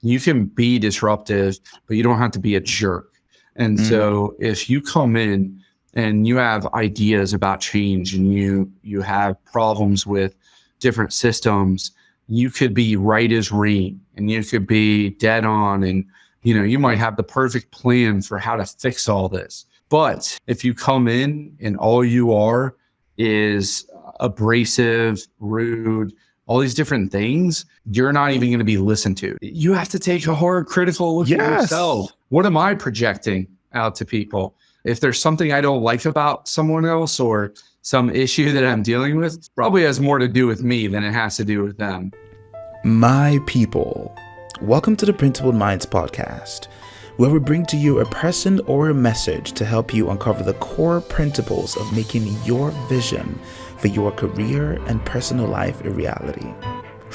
You can be disruptive, but you don't have to be a jerk. And so if you come in and you have ideas about change and you have problems with different systems, you could be right as rain and you could be dead on, and you might have the perfect plan for how to fix all this. But if you come in and all you are is abrasive, rude, all these different things, you're not even going to be listened to. You have to take a hard critical look at yourself. What am I projecting out to people? If there's something I don't like about someone else or some issue that I'm dealing with, probably has more to do with me than it has to do with them. My people, welcome to the Principled Minds podcast, where we bring to you a person or a message to help you uncover the core principles of making your vision for your career and personal life a reality.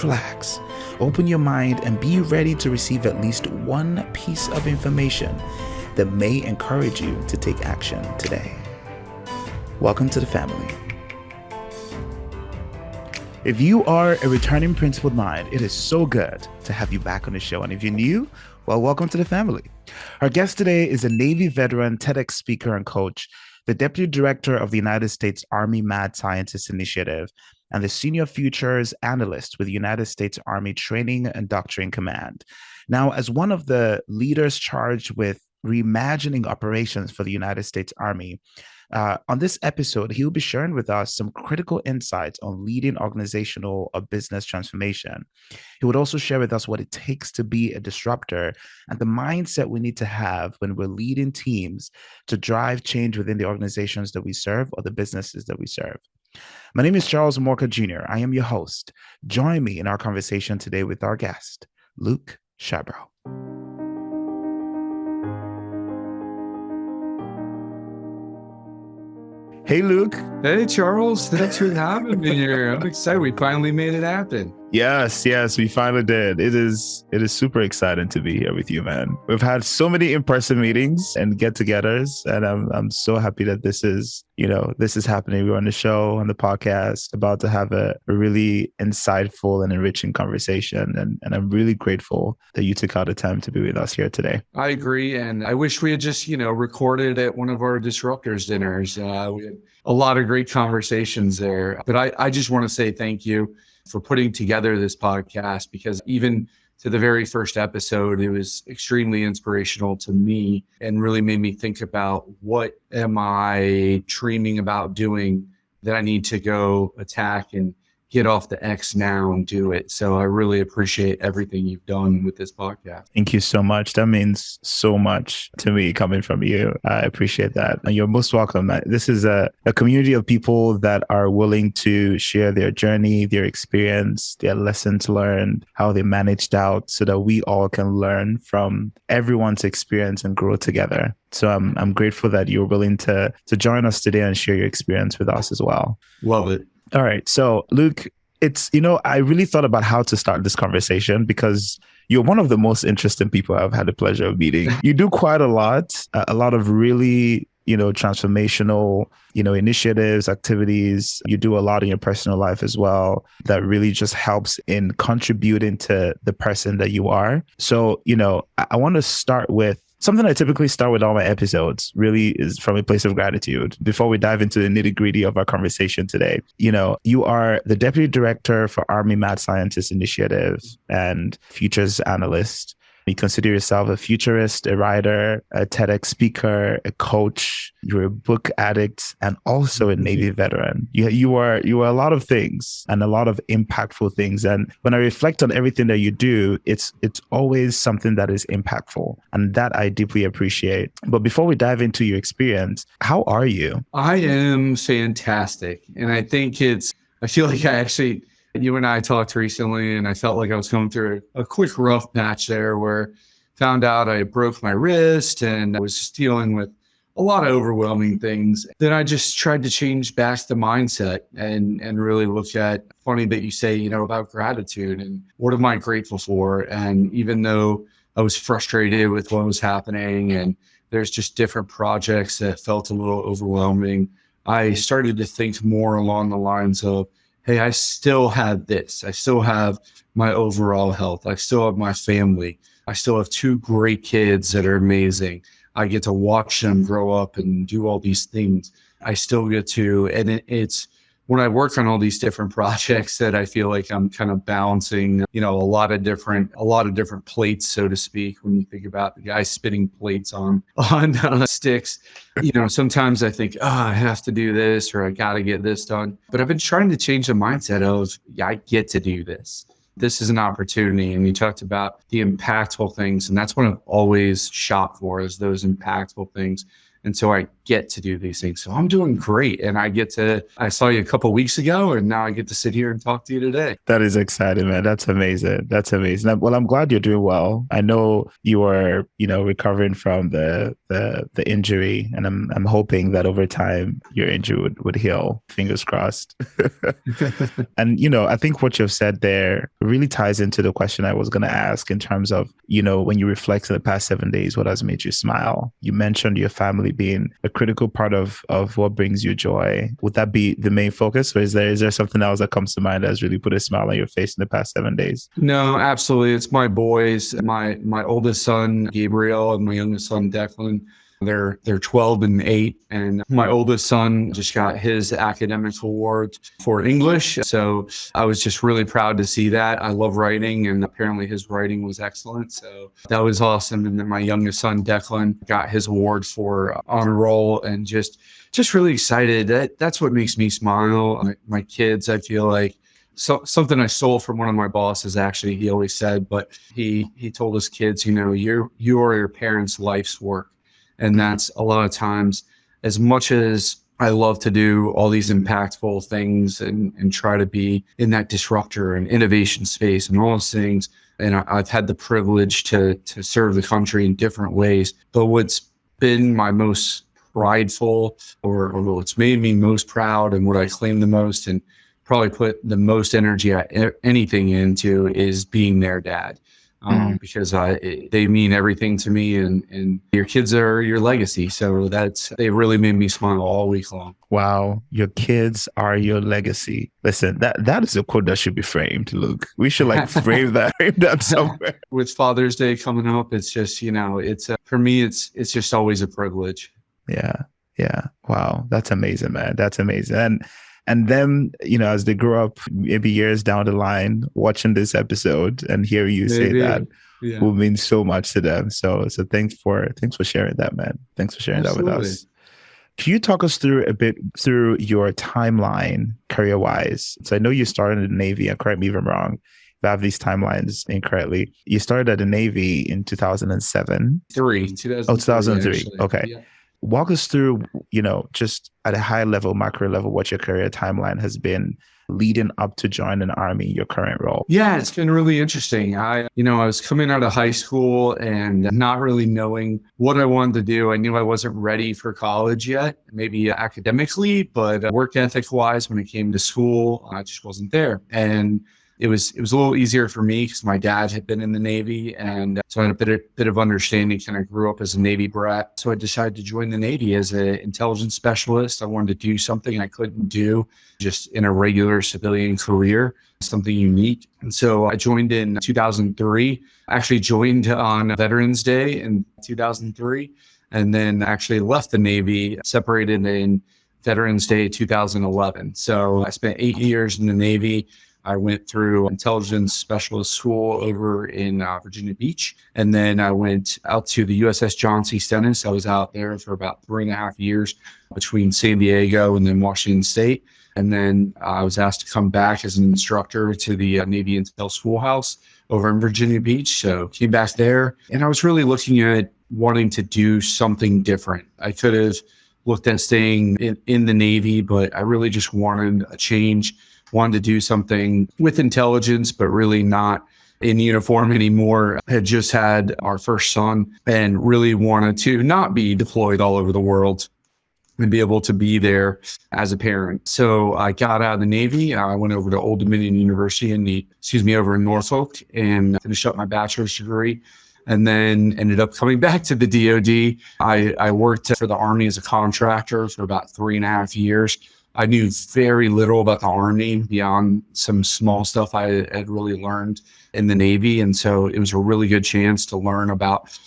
Relax, open your mind, and be ready to receive at least one piece of information that may encourage you to take action today. Welcome to the family. If you are a returning Principled Mind, it is so good to have you back on the show. And if you're new, well, welcome to the family. Our guest today is a Navy veteran, TEDx speaker and coach, the Deputy Director of the United States Army Mad Scientist Initiative, and the Senior Futures Analyst with the United States Army Training and Doctrine Command. Now, as one of the leaders charged with reimagining operations for the United States Army, on this episode, he will be sharing with us some critical insights on leading organizational or business transformation. He would also share with us what it takes to be a disruptor and the mindset we need to have when we're leading teams to drive change within the organizations that we serve or the businesses that we serve. My name is Charles Moka Jr. I am your host. Join me in our conversation today with our guest, Luke Shabro. Hey, Luke. Hey, Charles. Thanks for having me here. I'm excited. We finally made it happen. Yes, we finally did. It is super exciting to be here with you, man. We've had so many in-person meetings and get-togethers, and I'm so happy that this is happening. We're on the show, on the podcast, about to have a really insightful and enriching conversation, and I'm really grateful that you took out the time to be with us here today. I agree, and I wish we had just recorded at one of our Disruptors dinners. We had a lot of great conversations there, but I just want to say thank you for putting together this podcast, because even to the very first episode, it was extremely inspirational to me and really made me think about what am I dreaming about doing that I need to go attack and get off the X now and do it. So I really appreciate everything you've done with this podcast. Thank you so much. That means so much to me coming from you. I appreciate that. And you're most welcome. This is a community of people that are willing to share their journey, their experience, their lessons learned, how they managed out, so that we all can learn from everyone's experience and grow together. So I'm grateful that you're willing to join us today and share your experience with us as well. Love it. All right. So, Luke, I really thought about how to start this conversation because you're one of the most interesting people I've had the pleasure of meeting. You do quite a lot of really, transformational, initiatives, activities. You do a lot in your personal life as well that really just helps in contributing to the person that you are. So, I want to start with something I typically start with all my episodes, really is from a place of gratitude. Before we dive into the nitty-gritty of our conversation today, you are the Deputy Director for Army Mad Scientist Initiative and Futures Analyst. You consider yourself a futurist, a writer, a TEDx speaker, a coach. You're a book addict, and also a Navy veteran. You are a lot of things and a lot of impactful things. And when I reflect on everything that you do, it's always something that is impactful, and that I deeply appreciate. But before we dive into your experience, how are you? I am fantastic, and I feel like you and I talked recently, and I felt like I was going through a quick rough patch there where found out I broke my wrist and I was dealing with a lot of overwhelming things. Then I just tried to change back the mindset and really look at, funny that you say, about gratitude and what am I grateful for? And even though I was frustrated with what was happening and there's just different projects that felt a little overwhelming, I started to think more along the lines of, hey, I still have this. I still have my overall health. I still have my family. I still have two great kids that are amazing. I get to watch them grow up and do all these things. I still get to, and it's when I work on all these different projects that I feel like I'm kind of balancing, a lot of different plates, so to speak. When you think about the guy spinning plates on sticks, sometimes I think, oh, I have to do this or I got to get this done. But I've been trying to change the mindset of, yeah, I get to do this. This is an opportunity. And you talked about the impactful things. And that's what I've always shot for, is those impactful things. And so I get to do these things. So I'm doing great. And I saw you a couple of weeks ago, and now I get to sit here and talk to you today. That is exciting, man. That's amazing. That's amazing. Well, I'm glad you're doing well. I know you are, recovering from the injury, and I'm hoping that over time your injury would heal. Fingers crossed. And, I think what you've said there really ties into the question I was going to ask in terms of, when you reflect on the past 7 days, what has made you smile? You mentioned your family being a critical part of what brings you joy. Would that be the main focus, or is there something else that comes to mind that has really put a smile on your face in the past 7 days? No, absolutely. It's my boys, my oldest son, Gabriel, and my youngest son, Declan. They're 12 and 8. And my oldest son just got his academic award for English. So I was just really proud to see that. I love writing, and apparently his writing was excellent. So that was awesome. And then my youngest son, Declan, got his award for honor roll, and just really excited. That's what makes me smile. My kids, I feel like, something I stole from one of my bosses, actually, he always said, but he told his kids, you are your parents' life's work. And that's a lot of times, as much as I love to do all these impactful things and try to be in that disruptor and innovation space and all those things. And I've had the privilege to serve the country in different ways. But what's been my most prideful, or what's made me most proud, and what I claim the most and probably put the most energy at anything into, is being their dad. Because they mean everything to me, and your kids are your legacy. So they really made me smile all week long. Wow. Your kids are your legacy. Listen, that is a quote that should be framed, Luke. We should frame that somewhere. With Father's Day coming up, it's just, for me, it's just always a privilege. Yeah. Yeah. Wow. That's amazing, man. That's amazing. And then, as they grow up, maybe years down the line, watching this episode and hear you say that will mean so much to them. So thanks for sharing that, man. Thanks for sharing Absolutely. that with us. Can you talk us through a bit through your timeline career-wise? So I know you started in the Navy, and correct me if I'm wrong, if I have these timelines incorrectly. You started at the Navy in 2007? 2003. Actually. Okay. Yeah. Walk us through, just at a high level, macro level, what your career timeline has been leading up to join an Army, your current role. Yeah, it's been really interesting. I was coming out of high school and not really knowing what I wanted to do. I knew I wasn't ready for college yet, maybe academically, but work ethic wise, when it came to school, I just wasn't there. And it was a little easier for me because my dad had been in the Navy, and so I had a bit of understanding. Kind of grew up as a Navy brat, so I decided to join the Navy as an intelligence specialist. I wanted to do something I couldn't do just in a regular civilian career, something unique. And so I joined in 2003. I actually joined on Veterans Day in 2003, and then actually left the Navy, separated in Veterans Day 2011. So I spent 8 years in the Navy. I went through intelligence specialist school over in Virginia Beach. And then I went out to the USS John C. Stennis. I was out there for about 3.5 years between San Diego and then Washington State. And then I was asked to come back as an instructor to the Navy Intel Schoolhouse over in Virginia Beach. So came back there, and I was really looking at wanting to do something different. I could have looked at staying in the Navy, but I really just wanted a change. Wanted to do something with intelligence, but really not in uniform anymore. I had just had our first son and really wanted to not be deployed all over the world and be able to be there as a parent. So I got out of the Navy. I went over to Old Dominion University over in Norfolk, and finished up my bachelor's degree. And then ended up coming back to the DoD. I worked for the Army as a contractor for about 3.5 years. I knew very little about the Army beyond some small stuff I had really learned in the Navy. And so it was a really good chance to learn about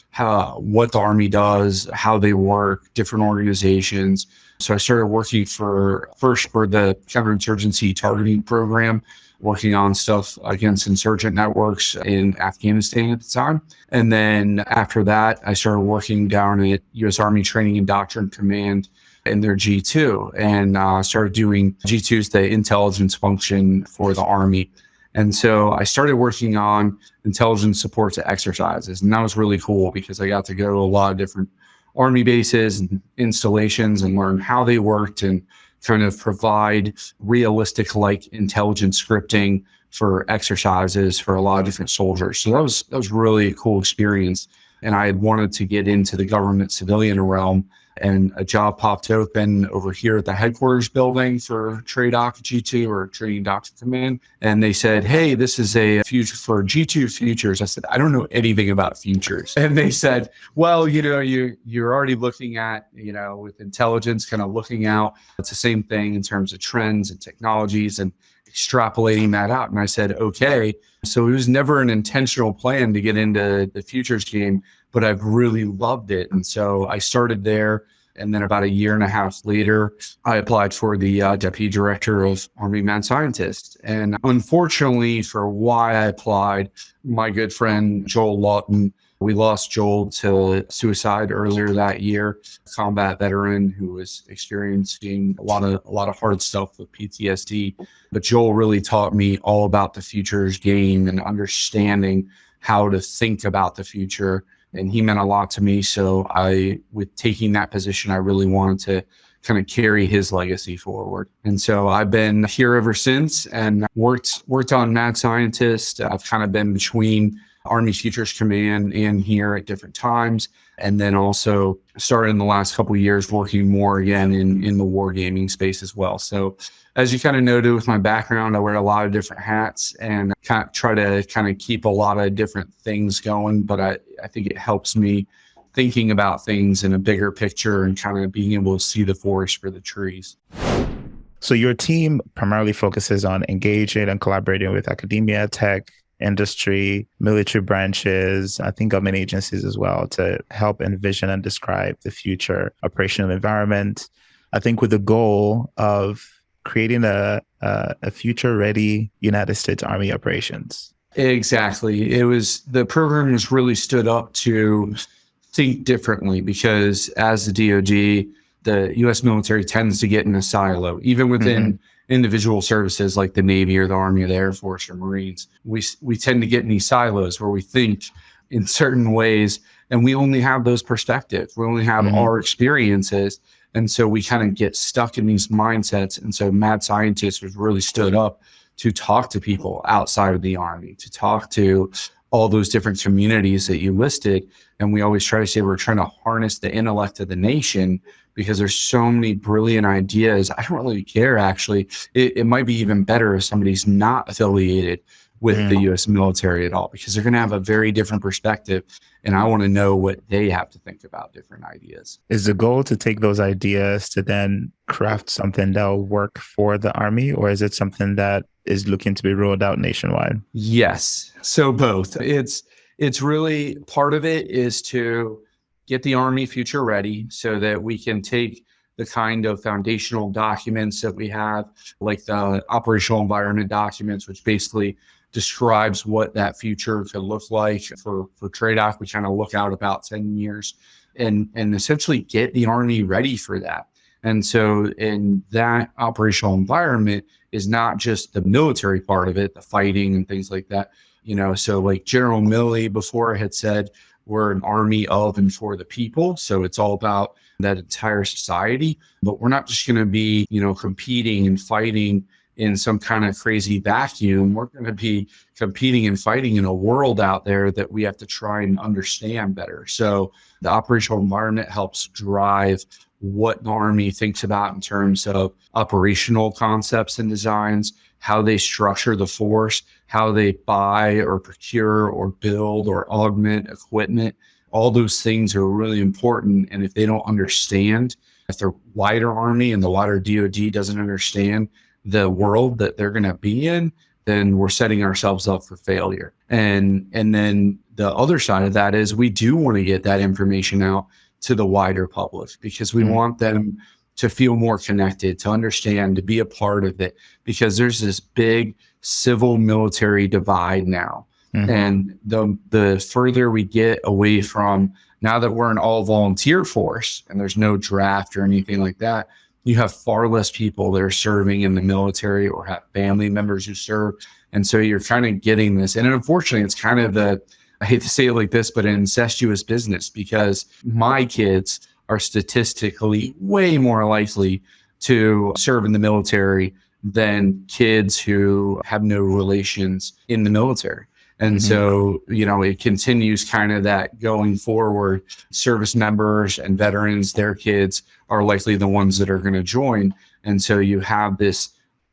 what the Army does, how they work, different organizations. So I started working first for the counterinsurgency targeting program, working on stuff against insurgent networks in Afghanistan at the time. And then after that, I started working down at U.S. Army Training and Doctrine Command in their G2, and started doing G2's the intelligence function for the Army. And so I started working on intelligence support to exercises. And that was really cool because I got to go to a lot of different Army bases and installations and learn how they worked and kind of provide realistic like intelligence scripting for exercises for a lot of different soldiers. So that was really a cool experience. And I had wanted to get into the government civilian realm, and a job popped open over here at the headquarters building for TRADOC G2 or Training Doctrine Command. And they said, hey, this is a future for G2 futures. I said, I don't know anything about futures. And they said, well, you're already looking at, with intelligence, kind of looking out. It's the same thing in terms of trends and technologies and extrapolating that out. And I said, okay. So it was never an intentional plan to get into the futures game, but I've really loved it. And so I started there. And then about a year and a half later, I applied for the Deputy Director of Army Mad Scientist. And unfortunately, for why I applied, my good friend Joel Lawton, we lost Joel to suicide earlier that year, combat veteran who was experiencing a lot of hard stuff with PTSD. But Joel really taught me all about the futures game and understanding how to think about the future. And he meant a lot to me. So with taking that position, I really wanted to kind of carry his legacy forward. And so I've been here ever since and worked on Mad Scientist. I've kind of been between Army Futures Command and here at different times. And then also started in the last couple of years working more again in the wargaming space as well. So as you kind of noted with my background, I wear a lot of different hats and kind of try to kind of keep a lot of different things going. But I think it helps me thinking about things in a bigger picture and kind of being able to see the forest for the trees. So your team primarily focuses on engaging and collaborating with academia, tech, industry, military branches, I think government agencies as well, to help envision and describe the future operational environment. I think with the goal of creating a future-ready United States Army operations. Exactly. The program was really stood up to think differently because as the DoD, the U.S. military tends to get in a silo, even within individual services like the Navy or the Army or the Air Force or Marines. We tend to get in these silos where we think in certain ways, and we only have those perspectives. We only have our experiences. And so we kind of get stuck in these mindsets. And so Mad Scientist was really stood up to talk to people outside of the Army, to talk to all those different communities that you listed. And we always try to say we're trying to harness the intellect of the nation because there's so many brilliant ideas. I don't really care, actually. It might be even better if somebody's not affiliated with the U.S. military at all, because they're going to have a very different perspective. And I want to know what they have to think about different ideas. Is the goal to take those ideas to then craft something that will work for the Army, or is it something that is looking to be rolled out nationwide? Yes. So both. It's really part of it is to get the Army future ready so that we can take the kind of foundational documents that we have, like the operational environment documents, which basically describes what that future could look like for TRADOC. We kind of look out about 10 years and essentially get the Army ready for that. And so in that operational environment is not just the military part of it, the fighting and things like that. So like General Milley before had said, we're an army of and for the people. So it's all about that entire society, but we're not just going to be, competing and fighting in some kind of crazy vacuum. We're going to be competing and fighting in a world out there that we have to try and understand better. So the operational environment helps drive what the Army thinks about in terms of operational concepts and designs, how they structure the force, how they buy or procure or build or augment equipment, all those things are really important. And if they don't understand, if the wider Army and the wider DoD doesn't understand the world that they're going to be in, then we're setting ourselves up for failure. And then the other side of that is we do want to get that information out to the wider public because we want them to feel more connected, to understand, to be a part of it, because there's this big civil military divide now. And the further we get away from, now that we're an all volunteer force and there's no draft or anything like that, you have far less people that are serving in the military or have family members who serve. And so you're kind of getting this. And unfortunately, it's kind of I hate to say it like this, but an incestuous business, because my kids are statistically way more likely to serve in the military than kids who have no relations in the military. And so, it continues kind of that going forward. Service members and veterans, their kids are likely the ones that are going to join. And so you have this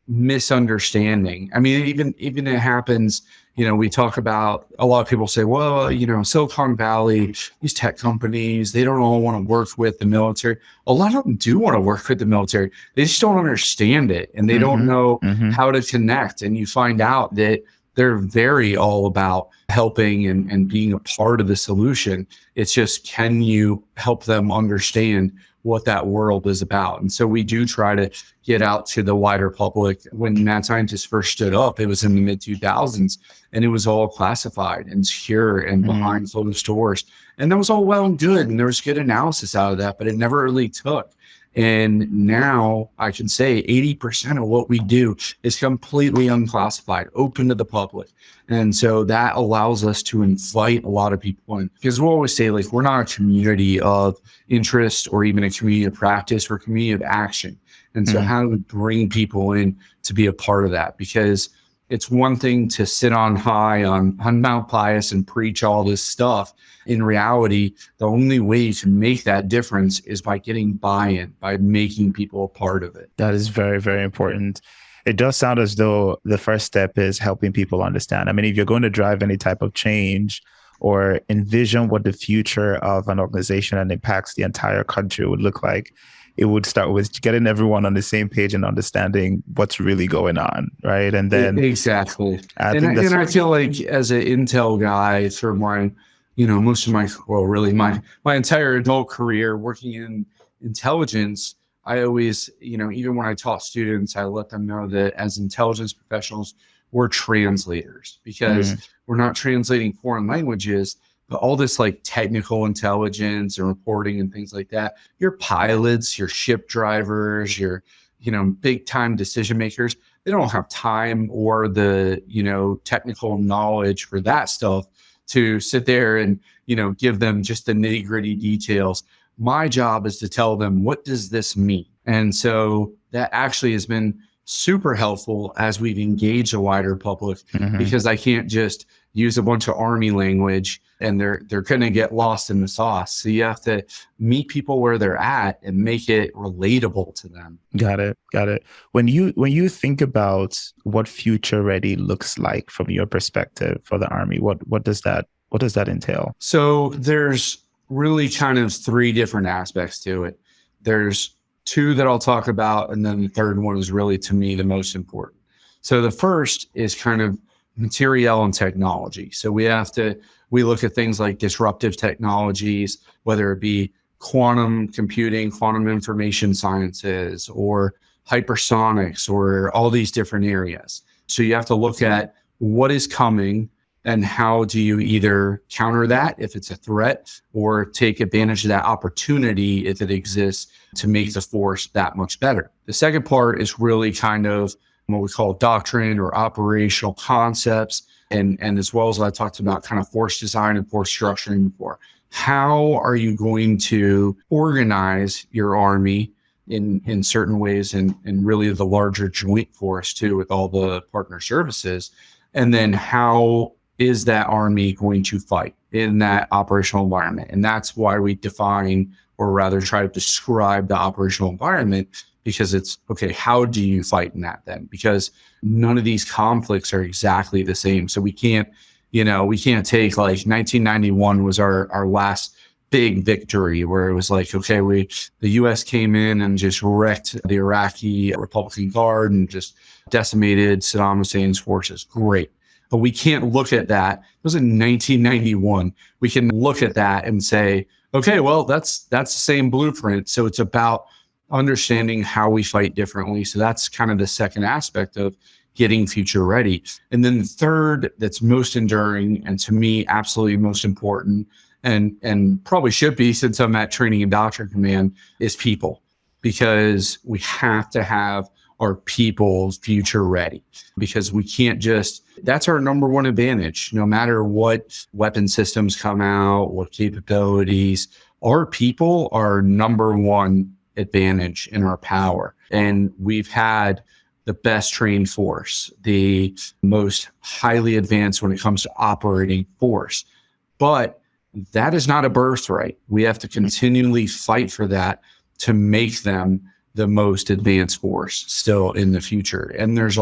misunderstanding. I mean, even it happens, we talk about, a lot of people say, well, Silicon Valley, these tech companies, they don't all want to work with the military. A lot of them do want to work with the military. They just don't understand it, and they don't know how to connect. And you find out that they're very all about helping and being a part of the solution. It's just, can you help them understand what that world is about? And so we do try to get out to the wider public. When Mad Scientist first stood up, it was in the mid 2000s, and it was all classified and secure and behind closed doors. And that was all well and good. And there was good analysis out of that, but it never really took. And now I can say 80% of what we do is completely unclassified, open to the public. And so that allows us to invite a lot of people in, because we'll always say, like, we're not a community of interest or even a community of practice, we're a community of action. And so how do we bring people in to be a part of that? Because it's one thing to sit on high on Mount Pius and preach all this stuff. In reality, the only way to make that difference is by getting buy-in, by making people a part of it. That is very, very important. It does sound as though the first step is helping people understand. I mean, if you're going to drive any type of change or envision what the future of an organization and impacts the entire country would look like, it would start with getting everyone on the same page and understanding what's really going on, right? And then exactly. I feel like, as an Intel guy, through my, most of my entire adult career working in intelligence, I always, even when I taught students, I let them know that as intelligence professionals, we're translators, because we're not translating foreign languages, but all this like technical intelligence and reporting and things like that. Your pilots, your ship drivers, your, big time decision makers, they don't have time or the, technical knowledge for that stuff to sit there and, give them just the nitty gritty details. My job is to tell them, what does this mean? And so that actually has been super helpful as we've engaged a wider public, because I can't just use a bunch of Army language and they're going to get lost in the sauce. So you have to meet people where they're at and make it relatable to them. Got it. When you think about what future ready looks like from your perspective for the Army, what does that entail? So there's really kind of three different aspects to it. There's two that I'll talk about, and then the third one is really, to me, the most important. So the first is kind of material and technology. So we look at things like disruptive technologies, whether it be quantum computing, quantum information sciences, or hypersonics, or all these different areas. So you have to look at what is coming and how do you either counter that if it's a threat, or take advantage of that opportunity if it exists to make the force that much better. The second part is really kind of what we call doctrine or operational concepts. And as well as I talked about kind of force design and force structuring before. How are you going to organize your Army in certain ways, and really the larger joint force too, with all the partner services? And then how is that Army going to fight in that operational environment? And that's why we define, or rather try to describe, the operational environment, because it's, okay, how do you fight in that then? Because none of these conflicts are exactly the same. So we can't we can't take like 1991 was our last big victory where it was like, okay, the US came in and just wrecked the Iraqi Republican Guard and just decimated Saddam Hussein's forces. Great. But we can't look at that. It was in 1991. We can look at that and say, okay, well, that's the same blueprint. So it's about understanding how we fight differently. So that's kind of the second aspect of getting future ready. And then the third that's most enduring and to me absolutely most important and probably should be since I'm at training and doctrine command is people, because we have to have our people future ready, because we can't that's our number one advantage. No matter what weapon systems come out, what capabilities, our people are number one advantage in our power. And we've had the best trained force, the most highly advanced when it comes to operating force. But that is not a birthright. We have to continually fight for that to make them the most advanced force still in the future. And there's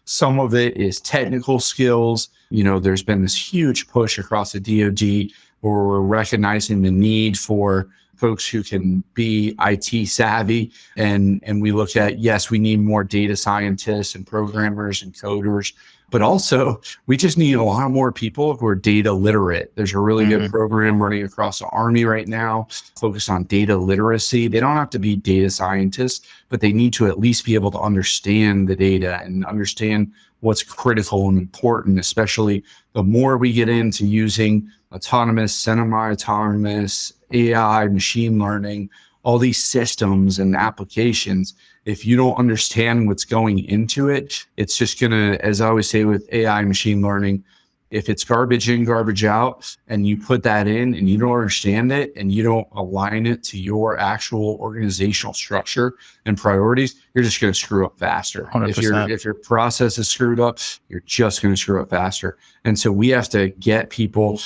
some of it is technical skills. There's been this huge push across the DoD where we're recognizing the need for folks who can be IT savvy. And we look at, yes, we need more data scientists and programmers and coders, but also we just need a lot more people who are data literate. There's a really good program running across the Army right now, focused on data literacy. They don't have to be data scientists, but they need to at least be able to understand the data and understand what's critical and important, especially the more we get into using autonomous, semi-autonomous, AI, machine learning, all these systems and applications. If you don't understand what's going into it, it's just going to, as I always say with AI machine learning, if it's garbage in, garbage out, and you put that in and you don't understand it and you don't align it to your actual organizational structure and priorities, you're just going to screw up faster. 100%. If your process is screwed up, you're just going to screw up faster. And so we have to get people,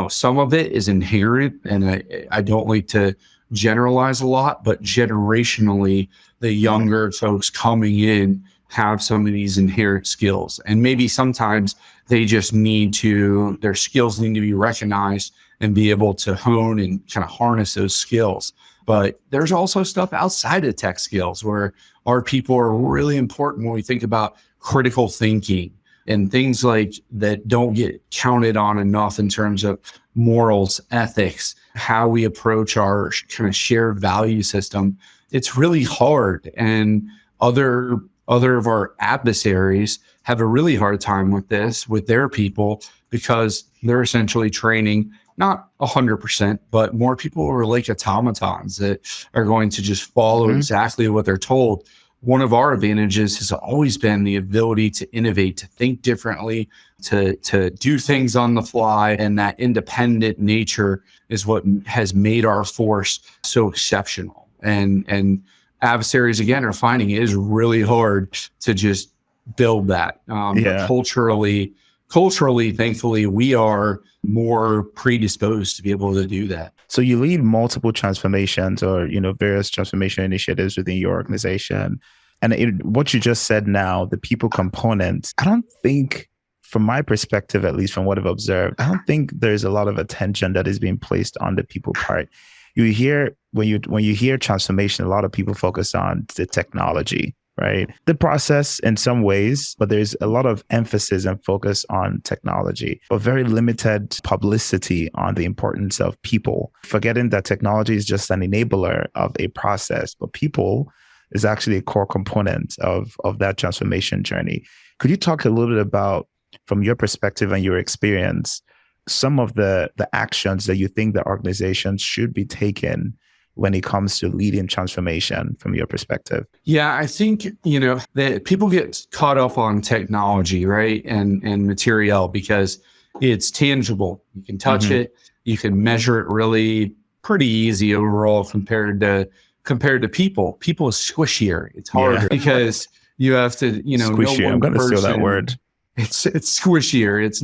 some of it is inherent, and I don't like to generalize a lot, but generationally, the younger folks coming in have some of these inherent skills. And maybe sometimes they just their skills need to be recognized and be able to hone and kind of harness those skills. But there's also stuff outside of tech skills where our people are really important when we think about critical thinking and things like that don't get counted on enough in terms of morals, ethics, how we approach our kind of shared value system. It's really hard. And other of our adversaries have a really hard time with this, with their people, because they're essentially training not 100%, but more people are like automatons that are going to just follow exactly what they're told. One of our advantages has always been the ability to innovate, to think differently, to do things on the fly. And that independent nature is what has made our force so exceptional. And adversaries, again, are finding it is really hard to just build that. But culturally, thankfully, we are more predisposed to be able to do that. So you lead multiple transformations or, various transformation initiatives within your organization. And what you just said now, the people component, I don't think, from my perspective, at least from what I've observed, I don't think there's a lot of attention that is being placed on the people part. You hear, when you hear transformation, a lot of people focus on the technology, right? The process in some ways, but there's a lot of emphasis and focus on technology, but very limited publicity on the importance of people, forgetting that technology is just an enabler of a process, but people is actually a core component of that transformation journey. Could you talk a little bit about, from your perspective and your experience, some of the actions that you think the organizations should be taking when it comes to leading transformation from your perspective? Yeah, I think, that people get caught up on technology, right? And material because it's tangible. You can touch it, you can measure it really pretty easy overall compared to people. People is squishier. It's harder because you have to, squishier. I'm going to steal that word. It's squishier. It's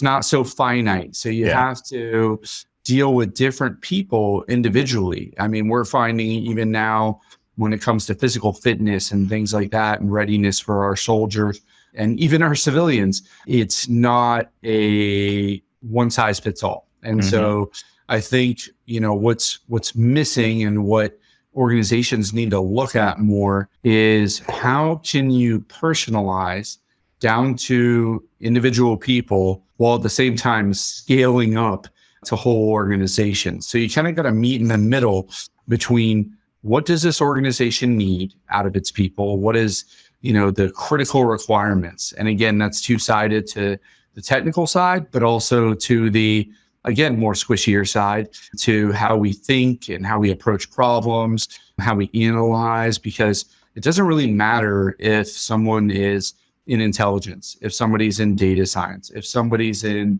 not so finite. So you have to deal with different people individually. I mean, we're finding even now when it comes to physical fitness and things like that and readiness for our soldiers, and even our civilians, it's not a one size fits all. And so I think, what's missing and what organizations need to look at more is how can you personalize down to individual people while at the same time scaling up to whole organizations. So you kind of got to meet in the middle between what does this organization need out of its people? What is, the critical requirements? And again, that's two-sided to the technical side, but also to the, again, more squishier side, to how we think and how we approach problems, how we analyze, because it doesn't really matter if someone is in intelligence, if somebody's in data science, if somebody's in,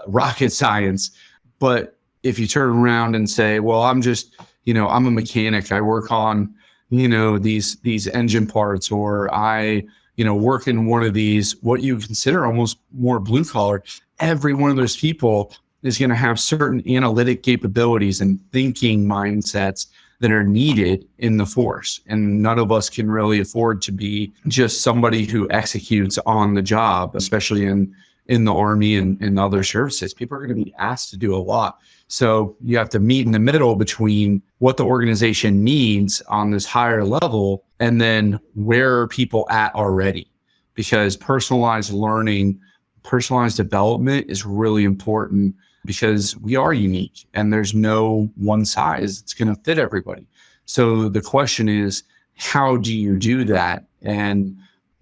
rocket science. But if you turn around and say, well, I'm just, I'm a mechanic, I work on, these engine parts, or I, work in one of these, what you consider almost more blue collar, every one of those people is going to have certain analytic capabilities and thinking mindsets that are needed in the force. And none of us can really afford to be just somebody who executes on the job, especially in the Army and other services. People are going to be asked to do a lot. So you have to meet in the middle between what the organization needs on this higher level and then where are people at already. Because personalized learning, personalized development is really important, because we are unique and there's no one size that's going to fit everybody. So the question is, how do you do that? And,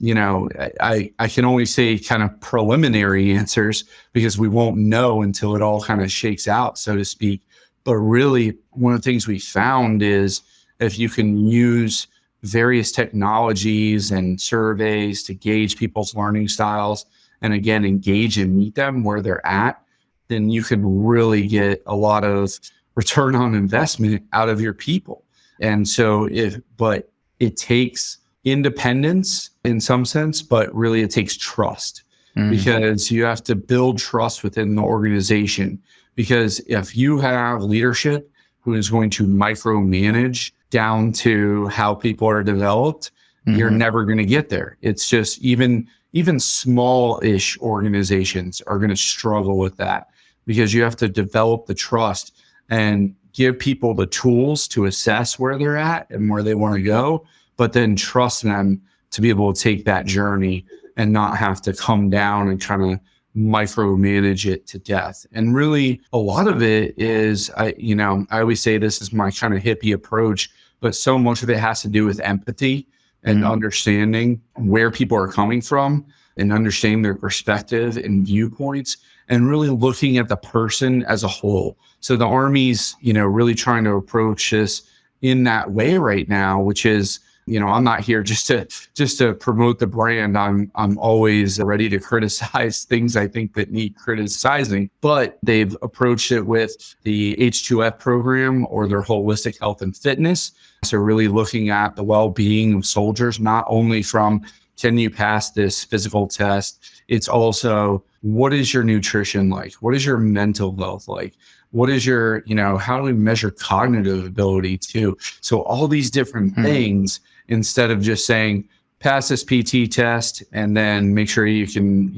I can only say kind of preliminary answers because we won't know until it all kind of shakes out, so to speak. But really, one of the things we found is if you can use various technologies and surveys to gauge people's learning styles and again, engage and meet them where they're at, then you can really get a lot of return on investment out of your people. And so but it takes independence in some sense, but really it takes trust because you have to build trust within the organization. Because if you have leadership who is going to micromanage down to how people are developed, you're never going to get there. It's just even small-ish organizations are going to struggle with that, because you have to develop the trust and give people the tools to assess where they're at and where they want to go, but then trust them to be able to take that journey and not have to come down and kind of micromanage it to death. And really, a lot of it is, I always say this is my kind of hippie approach, but so much of it has to do with empathy and understanding where people are coming from and understanding their perspective and viewpoints, and really looking at the person as a whole. So the Army's, really trying to approach this in that way right now, which is, I'm not here just to promote the brand. I'm always ready to criticize things I think that need criticizing, but they've approached it with the H2F program, or their holistic health and fitness. So really looking at the well-being of soldiers, not only from can you pass this physical test, it's also what is your nutrition like? What is your mental health like? What is your, how do we measure cognitive ability too? So all these different things, instead of just saying, pass this PT test and then make sure you can,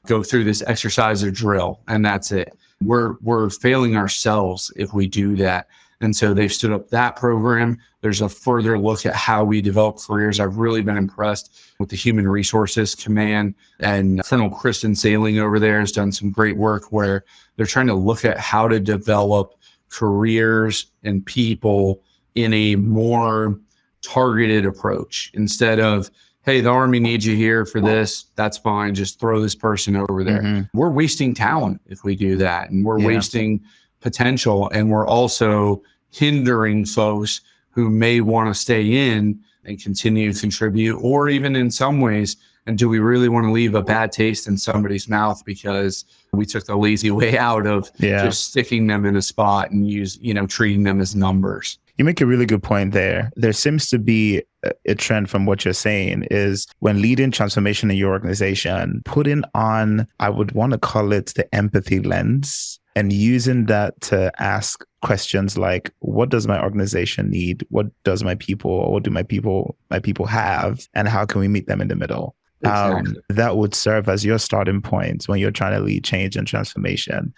go through this exercise or drill, and that's it. We're failing ourselves if we do that. And so they've stood up that program. There's a further look at how we develop careers. I've really been impressed with the Human Resources Command, and Colonel Kristen Sailing over there has done some great work where they're trying to look at how to develop careers and people in a more targeted approach, instead of, hey, the Army needs you here for this. That's fine. Just throw this person over there. We're wasting talent if we do that, and we're wasting potential, and we're also hindering folks who may want to stay in and continue to contribute, or even in some ways, and do we really want to leave a bad taste in somebody's mouth because we took the lazy way out of just sticking them in a spot and treating them as numbers? You make a really good point there. There seems to be a trend from what you're saying is when leading transformation in your organization, putting on, I would want to call it the empathy lens, and using that to ask questions like, what does my organization need? What does my people, or what do my people have? And how can we meet them in the middle? Exactly. that would serve as your starting point when you're trying to lead change and transformation.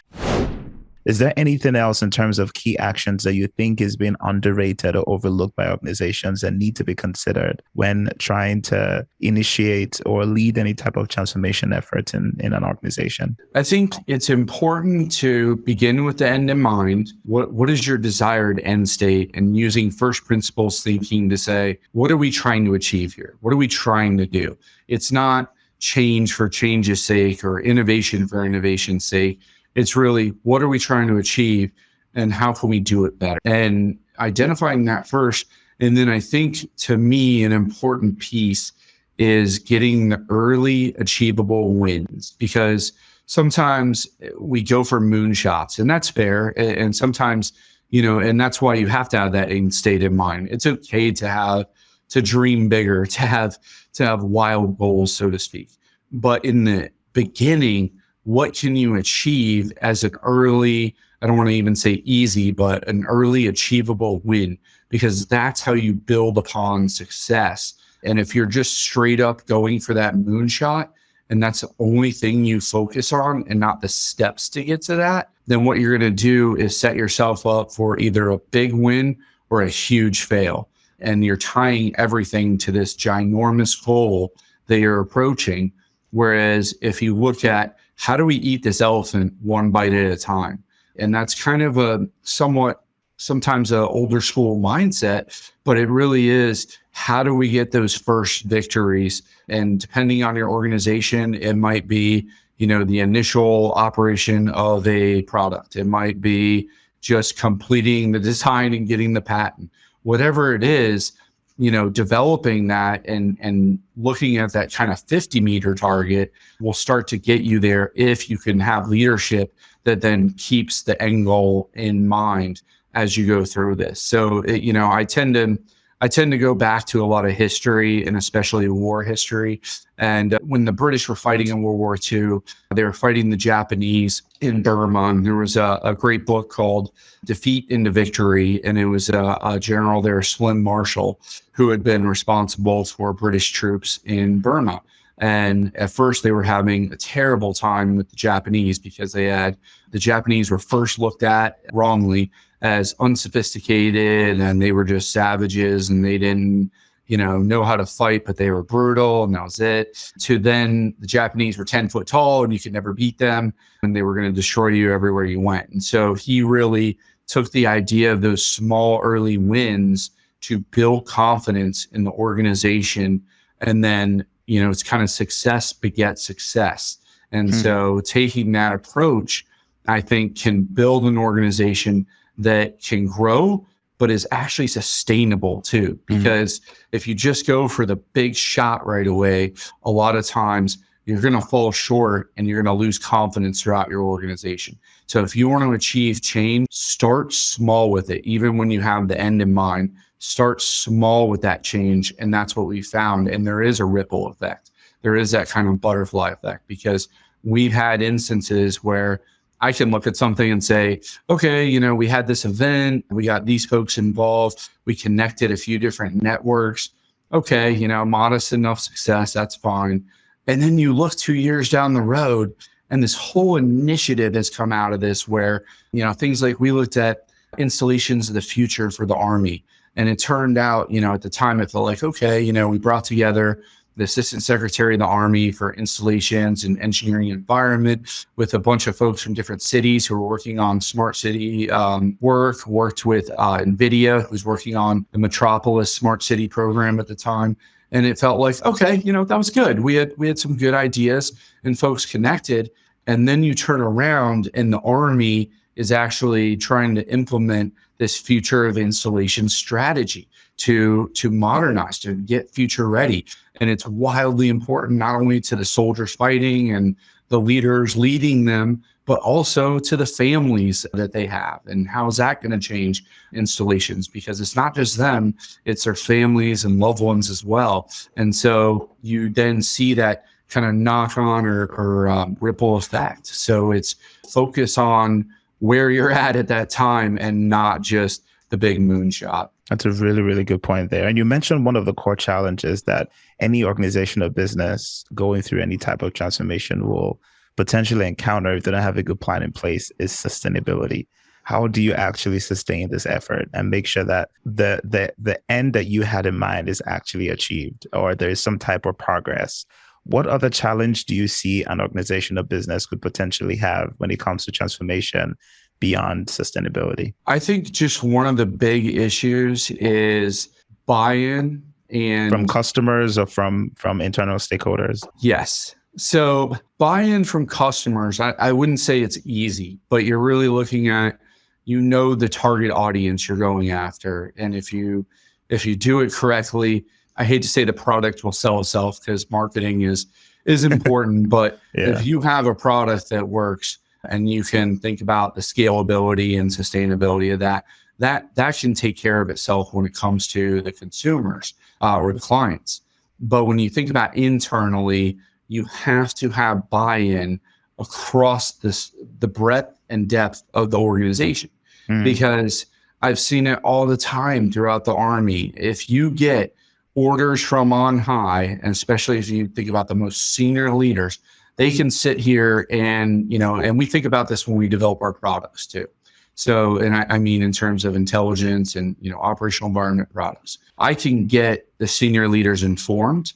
Is there anything else in terms of key actions that you think is being underrated or overlooked by organizations that need to be considered when trying to initiate or lead any type of transformation effort in an organization? I think it's important to begin with the end in mind. What is your desired end state? And using first principles thinking to say, what are we trying to achieve here? What are we trying to do? It's not change for change's sake or innovation for innovation's sake. It's really, what are we trying to achieve and how can we do it better? And identifying that first. And then I think, to me, an important piece is getting the early achievable wins, because sometimes we go for moonshots, and that's fair. And sometimes, and that's why you have to have that end state in mind. It's okay to dream bigger, to have wild goals, so to speak. But in the beginning, what can you achieve as an early, I don't want to even say easy, but an early achievable win, because that's how you build upon success. And if you're just straight up going for that moonshot, and that's the only thing you focus on and not the steps to get to that, then what you're going to do is set yourself up for either a big win or a huge fail. And you're tying everything to this ginormous goal that you're approaching. Whereas if you look at, how do we eat this elephant one bite at a time? And that's kind of a sometimes an older school mindset, but it really is, how do we get those first victories? And depending on your organization, it might be, the initial operation of a product. It might be just completing the design and getting the patent. Whatever it is, developing that and looking at that kind of 50-meter target will start to get you there if you can have leadership that then keeps the end goal in mind as you go through this. So, I tend to go back to a lot of history, and especially war history. And when the British were fighting in World War II, they were fighting the Japanese in Burma. And there was a great book called Defeat into Victory. And it was a general there, Slim Marshall, who had been responsible for British troops in Burma. And at first they were having a terrible time with the Japanese, because the Japanese were first looked at wrongly as unsophisticated, and they were just savages, and they didn't, know how to fight, but they were brutal, and that was it. To then the Japanese were 10 foot tall and you could never beat them, and they were going to destroy you everywhere you went. And so he really took the idea of those small early wins to build confidence in the organization. And then, it's kind of success begets success. And so taking that approach, I think, can build an organization that can grow, but is actually sustainable too. Because if you just go for the big shot right away, a lot of times you're going to fall short and you're going to lose confidence throughout your organization. So if you want to achieve change, start small with it. Even when you have the end in mind, start small with that change. And that's what we found. And there is a ripple effect. There is that kind of butterfly effect, because we've had instances where I can look at something and say, okay, we had this event, we got these folks involved, we connected a few different networks. Okay, modest enough success, that's fine. And then you look 2 years down the road, and this whole initiative has come out of this where, things like, we looked at installations of the future for the Army. And it turned out, at the time, it felt like, okay, we brought together the Assistant Secretary of the Army for installations and engineering environment with a bunch of folks from different cities who were working on smart city worked with NVIDIA, who's working on the Metropolis Smart City program at the time. And it felt like, okay, that was good. We had some good ideas and folks connected. And then you turn around and the Army is actually trying to implement this future of installation strategy to modernize, to get future ready. And it's wildly important, not only to the soldiers fighting and the leaders leading them, but also to the families that they have. And how is that going to change installations? Because it's not just them, it's their families and loved ones as well. And so you then see that kind of knock on or ripple effect. So it's focus on where you're at that time and not just the big moonshot. That's a really, really good point there. And you mentioned one of the core challenges that any organization or business going through any type of transformation will potentially encounter if they don't have a good plan in place is sustainability. How do you actually sustain this effort and make sure that the end that you had in mind is actually achieved, or there is some type of progress? What other challenge do you see an organization or business could potentially have when it comes to transformation beyond sustainability? I think just one of the big issues is buy-in, and from customers or from internal stakeholders. Yes. So buy-in from customers, I wouldn't say it's easy, but you're really looking at, the target audience you're going after. And if you do it correctly, I hate to say the product will sell itself because marketing is important, but if you have a product that works and you can think about the scalability and sustainability of that can take care of itself when it comes to the consumers or the clients. But when you think about internally, you have to have buy-in across the breadth and depth of the organization, because I've seen it all the time throughout the Army. If you get orders from on high, and especially if you think about the most senior leaders, they can sit here and, and we think about this when we develop our products too. So, and I mean, in terms of intelligence and, operational environment products, I can get the senior leaders informed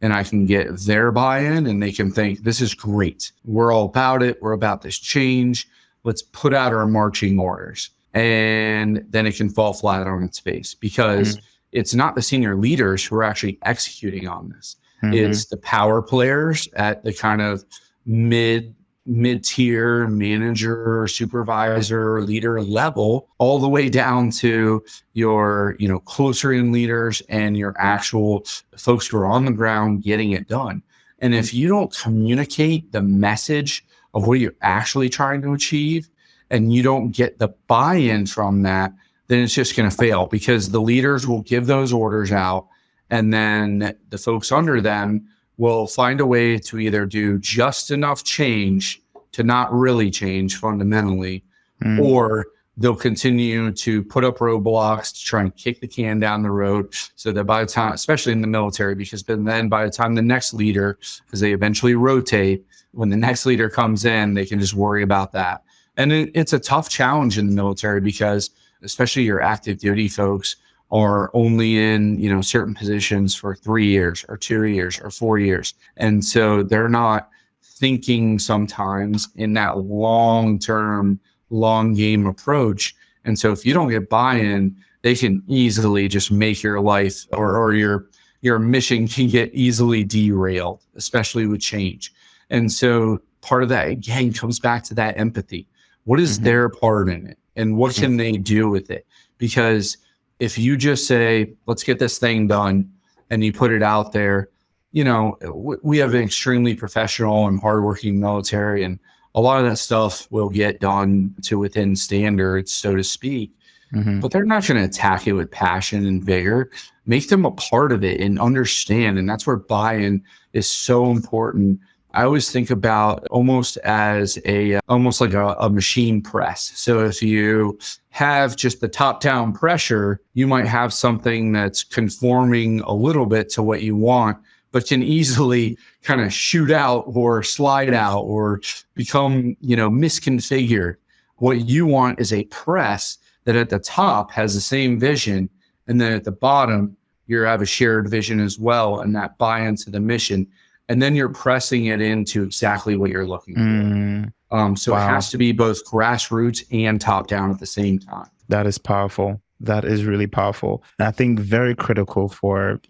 and I can get their buy-in, and they can think, this is great. We're all about it. We're about this change. Let's put out our marching orders. And then it can fall flat on its face, because it's not the senior leaders who are actually executing on this. It's the power players at the kind of mid-tier manager, supervisor, leader level, all the way down to your, closer in leaders and your actual folks who are on the ground getting it done. And if you don't communicate the message of what you're actually trying to achieve, and you don't get the buy-in from that, then it's just going to fail, because the leaders will give those orders out, and then the folks under them will find a way to either do just enough change to not really change fundamentally, or they'll continue to put up roadblocks to try and kick the can down the road, so that by the time, especially in the military, because then by the time the next leader, because they eventually rotate, when the next leader comes in, they can just worry about that. And it's a tough challenge in the military, because especially your active duty folks are only in, certain positions for 3 years or 2 years or 4 years. And so they're not thinking sometimes in that long-term, long game approach. And so if you don't get buy-in, they can easily just make your life or your mission can get easily derailed, especially with change. And so part of that, again, comes back to that empathy. What is their part in it? And what can they do with it? Because if you just say, let's get this thing done, and you put it out there, we have an extremely professional and hardworking military, and a lot of that stuff will get done to within standards, so to speak. But they're not going to attack it with passion and vigor. Make them a part of it and understand. And that's where buy-in is so important. I always think about almost as almost like a machine press. So if you have just the top-down pressure, you might have something that's conforming a little bit to what you want, but can easily kind of shoot out or slide out or become, misconfigured. What you want is a press that at the top has the same vision, and then at the bottom, you have a shared vision as well, and that buy-in to the mission. And then you're pressing it into exactly what you're looking for. So It has to be both grassroots and top down at the same time. That is powerful. That is really powerful. And I think very critical for,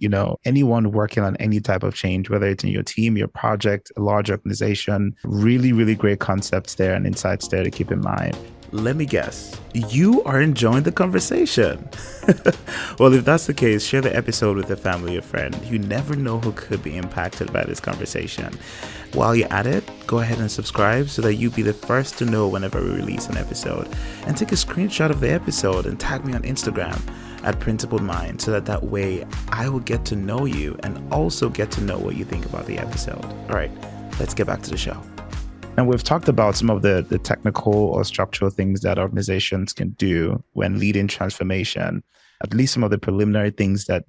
anyone working on any type of change, whether it's in your team, your project, a large organization. Really, really great concepts there and insights there to keep in mind. Let me guess, you are enjoying the conversation. Well, if that's the case, share the episode with a family or friend. You never know who could be impacted by this conversation. While you're at it, go ahead and subscribe so that you'll be the first to know whenever we release an episode. And take a screenshot of the episode and tag me on Instagram at Principled Mind, so that way I will get to know you and also get to know what you think about the episode. All right, let's get back to the show. And we've talked about some of the technical or structural things that organizations can do when leading transformation, at least some of the preliminary things that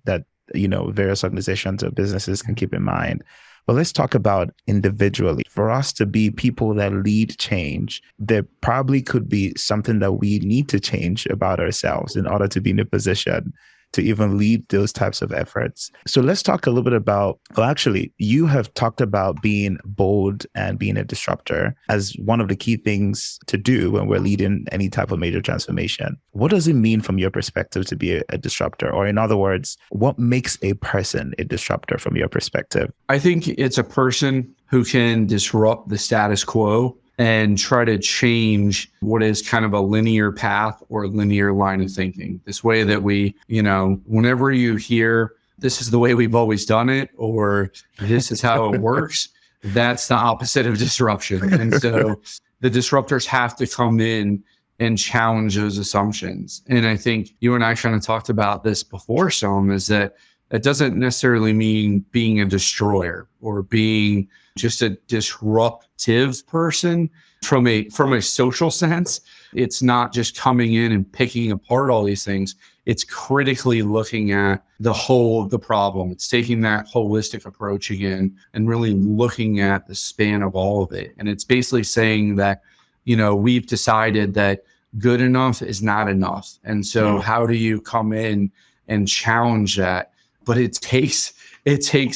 various organizations or businesses can keep in mind. But let's talk about individually. For us to be people that lead change, there probably could be something that we need to change about ourselves in order to be in a position to even lead those types of efforts. So let's talk a little bit about, well, actually, you have talked about being bold and being a disruptor as one of the key things to do when we're leading any type of major transformation. What does it mean from your perspective to be a disruptor? Or in other words, what makes a person a disruptor from your perspective? I think it's a person who can disrupt the status quo and try to change what is kind of a linear path or linear line of thinking. This way that we, whenever you hear this is the way we've always done it, or this is how it works, that's the opposite of disruption. And so the disruptors have to come in and challenge those assumptions. And I think you and I kind of talked about this before, some is that it doesn't necessarily mean being a destroyer or being just a disruptive person from a social sense. It's not just coming in and picking apart all these things. It's critically looking at the whole of the problem. It's taking that holistic approach again and really looking at the span of all of it. And it's basically saying that, we've decided that good enough is not enough. And so how do you come in and challenge that? But it takes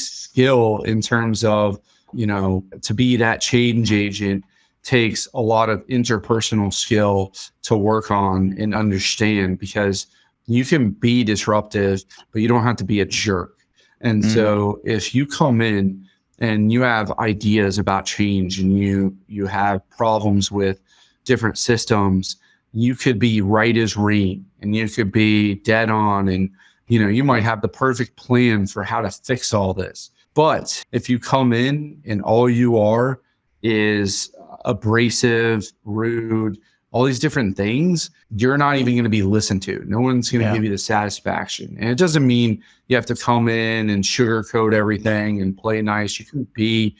skill in terms of, to be that change agent takes a lot of interpersonal skill to work on and understand, because you can be disruptive, but you don't have to be a jerk. And so if you come in and you have ideas about change and you have problems with different systems, you could be right as rain and you could be dead on, and you might have the perfect plan for how to fix all this. But if you come in and all you are is abrasive, rude, all these different things, you're not even going to be listened to. No one's going to give you the satisfaction. And it doesn't mean you have to come in and sugarcoat everything and play nice. You can be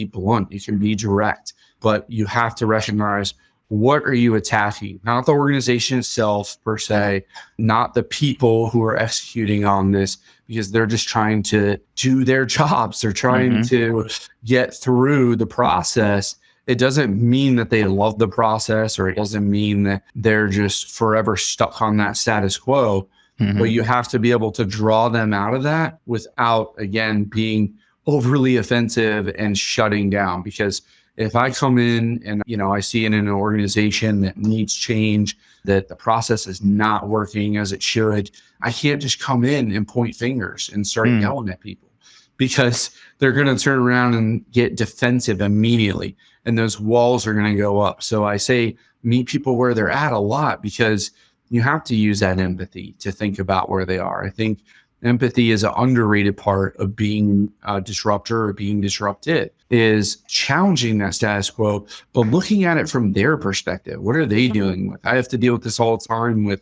blunt, you can be direct, but you have to recognize, what are you attacking? Not the organization itself per se, not the people who are executing on this, because they're just trying to do their jobs. They're trying to get through the process. It doesn't mean that they love the process, or it doesn't mean that they're just forever stuck on that status quo. But you have to be able to draw them out of that without, again, being overly offensive and shutting down. Because if I come in and, I see in an organization that needs change, that the process is not working as it should, I can't just come in and point fingers and start yelling at people, because they're going to turn around and get defensive immediately, and those walls are going to go up. So I say meet people where they're at a lot, because you have to use that empathy to think about where they are. I think empathy is an underrated part of being a disruptor or being disrupted, is challenging that status quo, but looking at it from their perspective. What are they dealing with? I have to deal with this all the time with,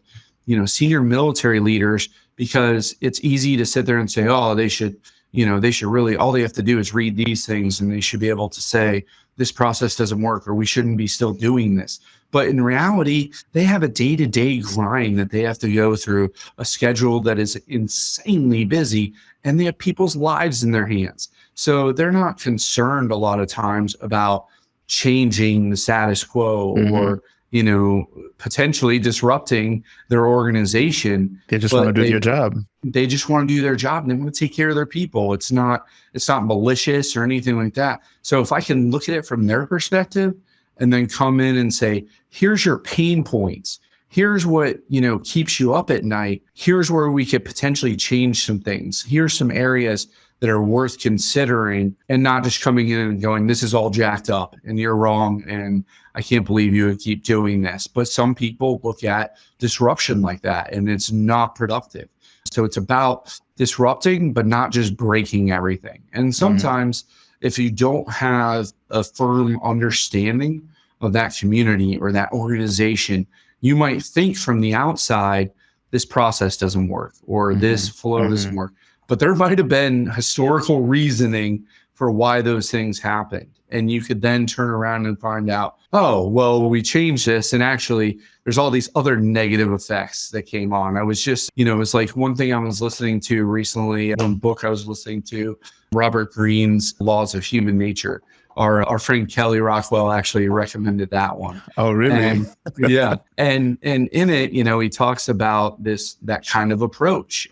senior military leaders, because it's easy to sit there and say, oh, they should really, all they have to do is read these things and they should be able to say, this process doesn't work, or we shouldn't be still doing this. But in reality, they have a day-to-day grind that they have to go through, a schedule that is insanely busy, and they have people's lives in their hands. So they're not concerned a lot of times about changing the status quo or, potentially disrupting their organization. They just want to do their job. They just want to do their job, and they want to take care of their people. It's not malicious or anything like that. So if I can look at it from their perspective and then come in and say, here's your pain points. Here's what, keeps you up at night. Here's where we could potentially change some things. Here's some areas that are worth considering, and not just coming in and going, this is all jacked up and you're wrong, and I can't believe you would keep doing this. But some people look at disruption like that, and it's not productive. So it's about disrupting, but not just breaking everything. And sometimes if you don't have a firm understanding of that community or that organization, you might think from the outside, this process doesn't work, or this flow doesn't work. But there might have been historical reasoning for why those things happened. And you could then turn around and find out, oh, well, we changed this. And actually, there's all these other negative effects that came on. I was just, it was like one thing I was listening to recently, one book I was listening to, Robert Greene's Laws of Human Nature. Our friend Kelly Rockwell actually recommended that one. Oh, really? And, yeah. And in it, he talks about that kind of approach,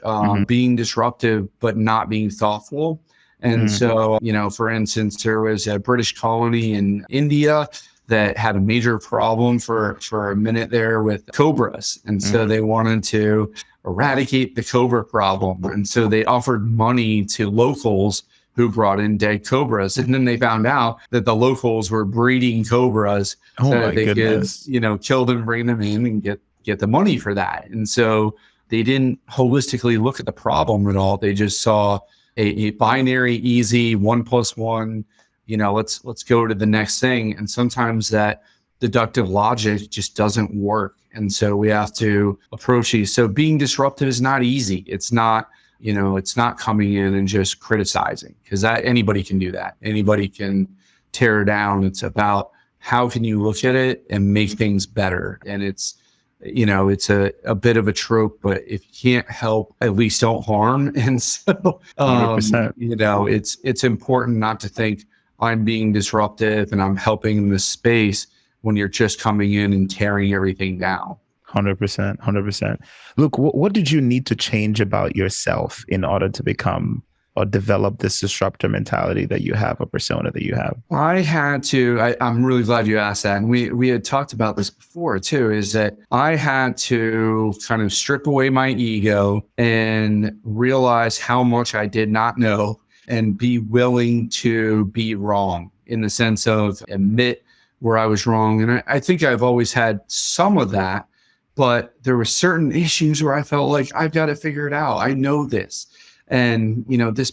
being disruptive, but not being thoughtful. And so, for instance, there was a British colony in India that had a major problem for a minute there with cobras. And so they wanted to eradicate the cobra problem. And so they offered money to locals who brought in dead cobras. And then they found out that the locals were breeding cobras so that they could, kill them, bring them in and get the money for that. And so they didn't holistically look at the problem at all. They just saw a binary, easy 1 + 1, let's go to the next thing. And sometimes that deductive logic just doesn't work. And so we have to approach these. So being disruptive is not easy. It's not, it's not coming in and just criticizing, because anybody can do that. Anybody can tear down. It's about how can you look at it and make things better. And it's a bit of a trope, but if you can't help, at least don't harm. And so, 100%. It's important not to think I'm being disruptive and I'm helping in this space when you're just coming in and tearing everything down. 100%, 100%. Luke, what did you need to change about yourself in order to become or develop this disruptor mentality that you have, a persona that you have? I had to, I'm really glad you asked that. And we had talked about this before too, is that I had to kind of strip away my ego and realize how much I did not know and be willing to be wrong, in the sense of admit where I was wrong. And I think I've always had some of that, but there were certain issues where I felt like I've got to figure it out. I know this. And, this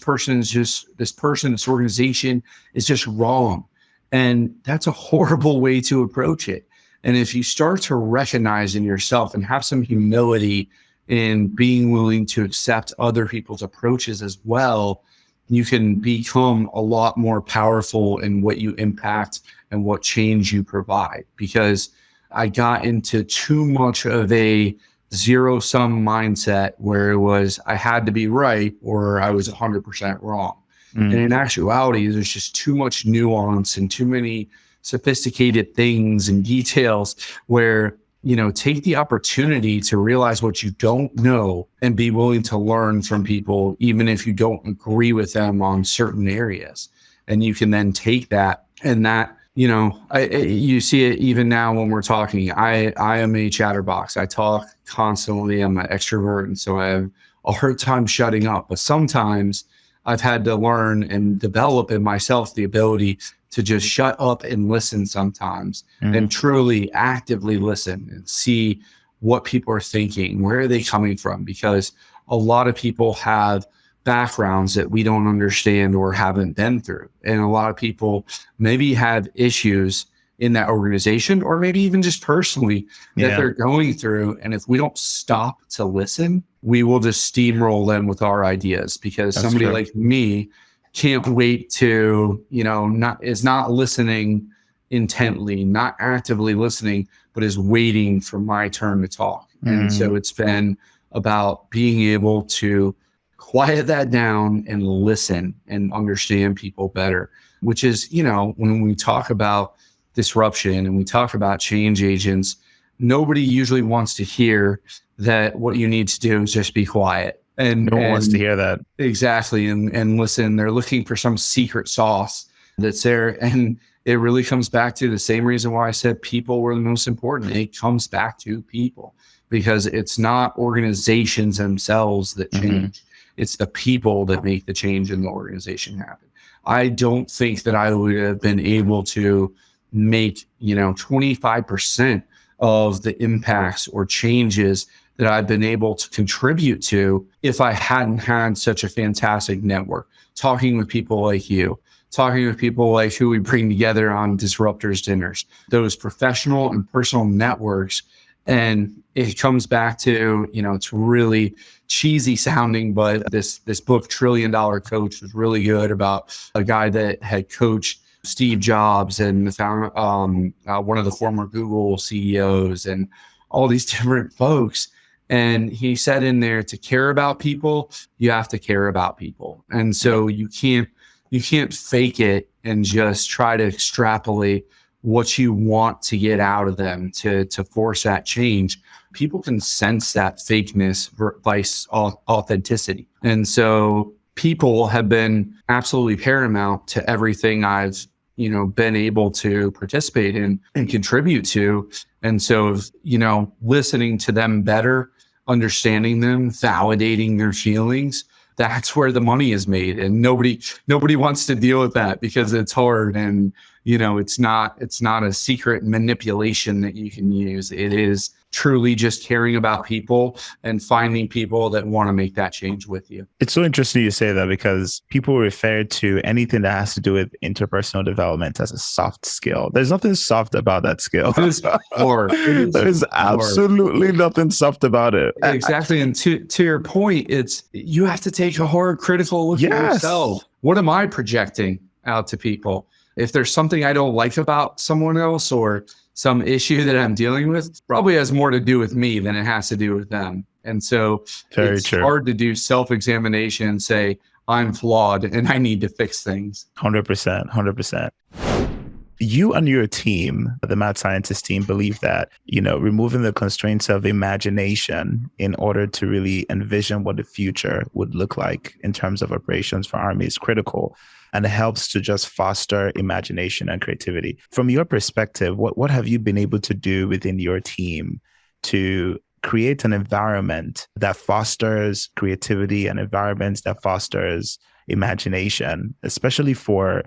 organization is just wrong. And that's a horrible way to approach it. And if you start to recognize in yourself and have some humility in being willing to accept other people's approaches as well, you can become a lot more powerful in what you impact and what change you provide. Because I got into too much of a zero-sum mindset where it was I had to be right or I was 100% wrong. And in actuality, there's just too much nuance and too many sophisticated things and details where, take the opportunity to realize what you don't know and be willing to learn from people, even if you don't agree with them on certain areas. And you can then take that and that, you see it even now when we're talking. I am a chatterbox. I talk constantly. I'm an extrovert. And so I have a hard time shutting up. But sometimes I've had to learn and develop in myself the ability to just shut up and listen sometimes and truly actively listen and see what people are thinking. Where are they coming from? Because a lot of people have backgrounds that we don't understand or haven't been through. And a lot of people maybe have issues in that organization or maybe even just personally that they're going through. And if we don't stop to listen, we will just steamroll them with our ideas, because That's somebody true. like me can't wait to, is not listening intently, not actively listening, but is waiting for my turn to talk. And so it's been about being able to quiet that down and listen and understand people better, which is, when we talk about disruption and we talk about change agents, nobody usually wants to hear that what you need to do is just be quiet. And no one wants to hear that. Exactly. And listen, they're looking for some secret sauce that's there. And it really comes back to the same reason why I said people were the most important. It comes back to people, because it's not organizations themselves that change. It's the people that make the change in the organization happen. I don't think that I would have been able to make, 25% of the impacts or changes that I've been able to contribute to if I hadn't had such a fantastic network, talking with people like you, talking with people like who we bring together on Disruptors dinners, those professional and personal networks. And it comes back to, it's really cheesy sounding, but this book, $1 Trillion Coach, was really good, about a guy that had coached Steve Jobs and the founder, one of the former Google CEOs and all these different folks. And he said in there, to care about people, you have to care about people. And so you can't fake it and just try to extrapolate what you want to get out of them to force that change. People can sense that fakeness versus authenticity. And so people have been absolutely paramount to everything I've, been able to participate in and contribute to. And so, listening to them better, understanding them, validating their feelings, that's where the money is made. And nobody wants to deal with that because it's hard. And, it's not a secret manipulation that you can use. It is truly just caring about people and finding people that want to make that change with you. It's so interesting you say that, because people refer to anything that has to do with interpersonal development as a soft skill. There's nothing soft about that skill. It is hard. There's absolutely nothing soft about it. Exactly. And to your point, you have to take a hard critical look at yourself. What am I projecting out to people? If there's something I don't like about someone else or some issue that I'm dealing with, probably has more to do with me than it has to do with them. And so it's hard to do self-examination and say, I'm flawed and I need to fix things. 100%. You and your team, the Mad Scientist team, believe that, removing the constraints of imagination in order to really envision what the future would look like in terms of operations for Army is critical. And it helps to just foster imagination and creativity. From your perspective, what have you been able to do within your team to create an environment that fosters creativity and environments that fosters imagination, especially for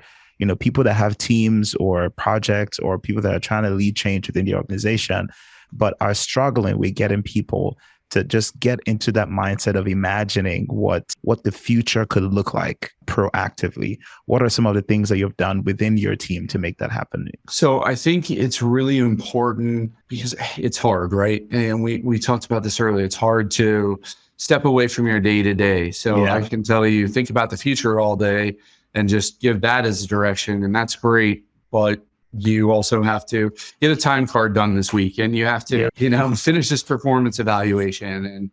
people that have teams or projects or people that are trying to lead change within the organization, but are struggling with getting people to just get into that mindset of imagining what the future could look like proactively? What are some of the things that you've done within your team to make that happen? So I think it's really important because it's hard, right? And we talked about this earlier. It's hard to step away from your day to day. So I can tell you, think about the future all day and just give that as a direction. And that's great. But you also have to get a time card done this week, and you have to, finish this performance evaluation and,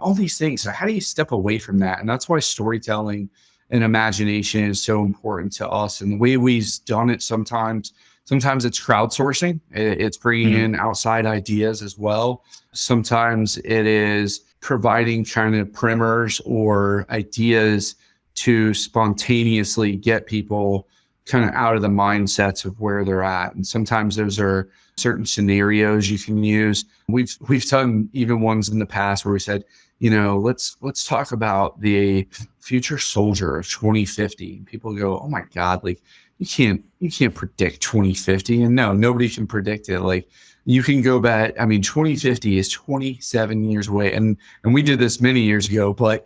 all these things. So how do you step away from that? And that's why storytelling and imagination is so important to us. And the way we've done it sometimes it's crowdsourcing. It's bringing in outside ideas as well. Sometimes it is providing kind of primers or ideas to spontaneously get people kind of out of the mindsets of where they're at. And sometimes those are certain scenarios you can use. We've done even ones in the past where we said, let's talk about the future soldier of 2050. And people go, oh my God, like you can't predict 2050. And no, nobody can predict it. Like you can go back. I mean, 2050 is 27 years away. And we did this many years ago, but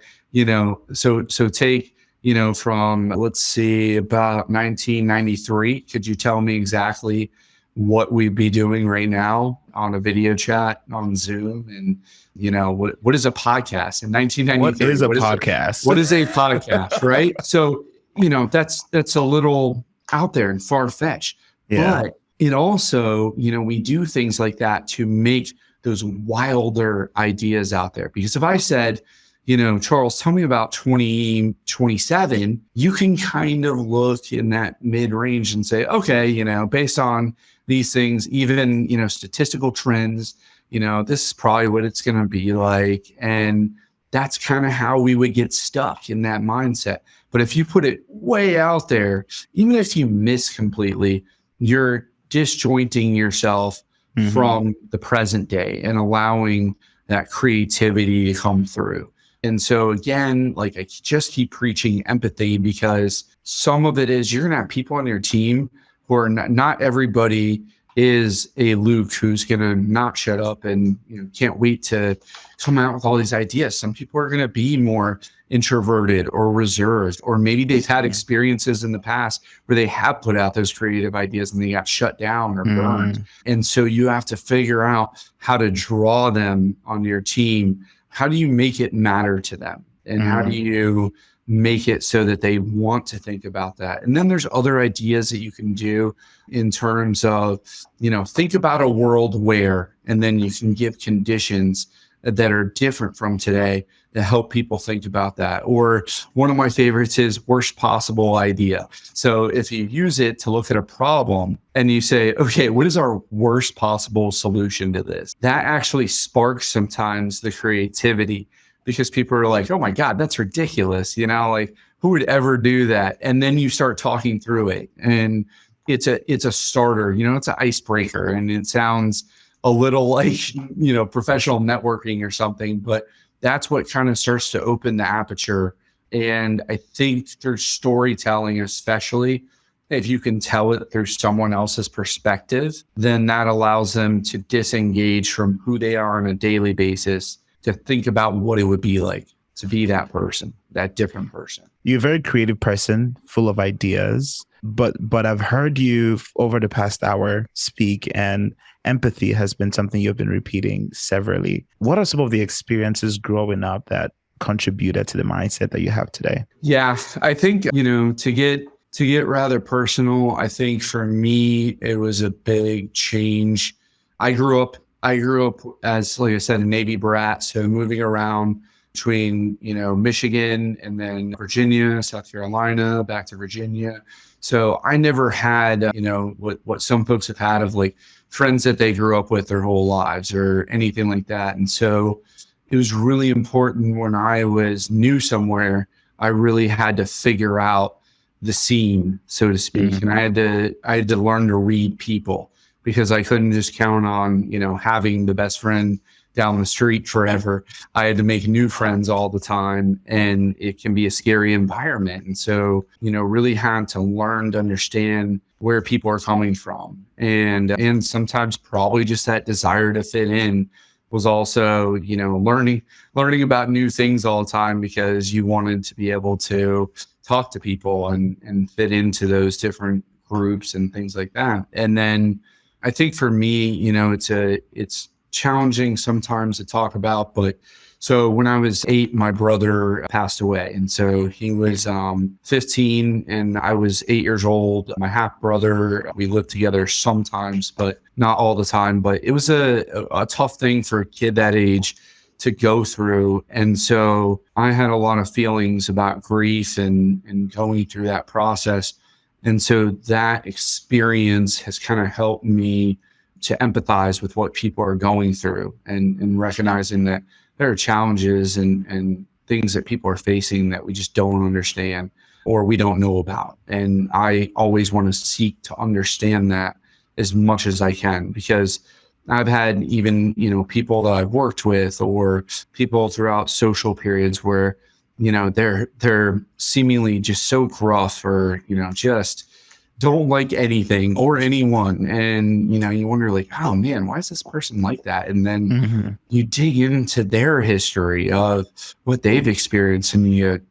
so take, from, let's see, about 1993. Could you tell me exactly what we'd be doing right now on a video chat on Zoom? And, what is a podcast in 1993? What is a podcast? What is a podcast, right? So, that's a little out there and far-fetched. Yeah. But it also, we do things like that to make those wilder ideas out there. Because if I said, Charles, tell me about 2027, you can kind of look in that mid-range and say, okay, based on these things, even, statistical trends, this is probably what it's going to be like. And that's kind of how we would get stuck in that mindset. But if you put it way out there, even if you miss completely, you're disjointing yourself from the present day and allowing that creativity to come through. And so again, like I just keep preaching empathy, because some of it is you're going to have people on your team who are not everybody is a Luke who's going to not shut up and can't wait to come out with all these ideas. Some people are going to be more introverted or reserved, or maybe they've had experiences in the past where they have put out those creative ideas and they got shut down or burned. And so you have to figure out how to draw them onto your team. How do you make it matter to them? And how do you make it so that they want to think about that. And then there's other ideas that you can do in terms of, think about a world where, and then you can give conditions that are different from today to help people think about that. Or one of my favorites is worst possible idea. So if you use it to look at a problem and you say, okay, what is our worst possible solution to this? That actually sparks sometimes the creativity, because people are like, oh my God, that's ridiculous. Like, who would ever do that? And then you start talking through it, and it's a starter, it's an icebreaker, and it sounds a little like, professional networking or something, but that's what kind of starts to open the aperture. And I think through storytelling, especially if you can tell it through someone else's perspective, then that allows them to disengage from who they are on a daily basis to think about what it would be like to be that person, that different person. You're a very creative person, full of ideas, but I've heard you over the past hour speak, and empathy has been something you've been repeating severally. What are some of the experiences growing up that contributed to the mindset that you have today? Yeah, I think, to get rather personal, I think for me, it was a big change. I grew up as, like I said, a Navy brat. So moving around between, Michigan and then Virginia, South Carolina, back to Virginia. So I never had, what some folks have had of like friends that they grew up with their whole lives or anything like that. And so it was really important when I was new somewhere, I really had to figure out the scene, so to speak. Mm-hmm. And I had to learn to read people, because I couldn't just count on, having the best friend down the street forever. I had to make new friends all the time, and it can be a scary environment. And so, really had to learn to understand where people are coming from. And sometimes probably just that desire to fit in was also, learning about new things all the time, because you wanted to be able to talk to people and fit into those different groups and things like that. And then I think for me, it's challenging sometimes to talk about, but so when I was 8, my brother passed away. And so he was 15 and I was 8 years old. My half brother, we lived together sometimes, but not all the time. But it was a tough thing for a kid that age to go through. And so I had a lot of feelings about grief and going through that process. And so that experience has kind of helped me to empathize with what people are going through, and recognizing that there are challenges and things that people are facing that we just don't understand or we don't know about. And I always want to seek to understand that as much as I can, because I've had even, people that I've worked with or people throughout social periods where, they're seemingly just so gruff or, just don't like anything or anyone. And, you wonder like, oh man, why is this person like that? And then you dig into their history of what they've experienced, and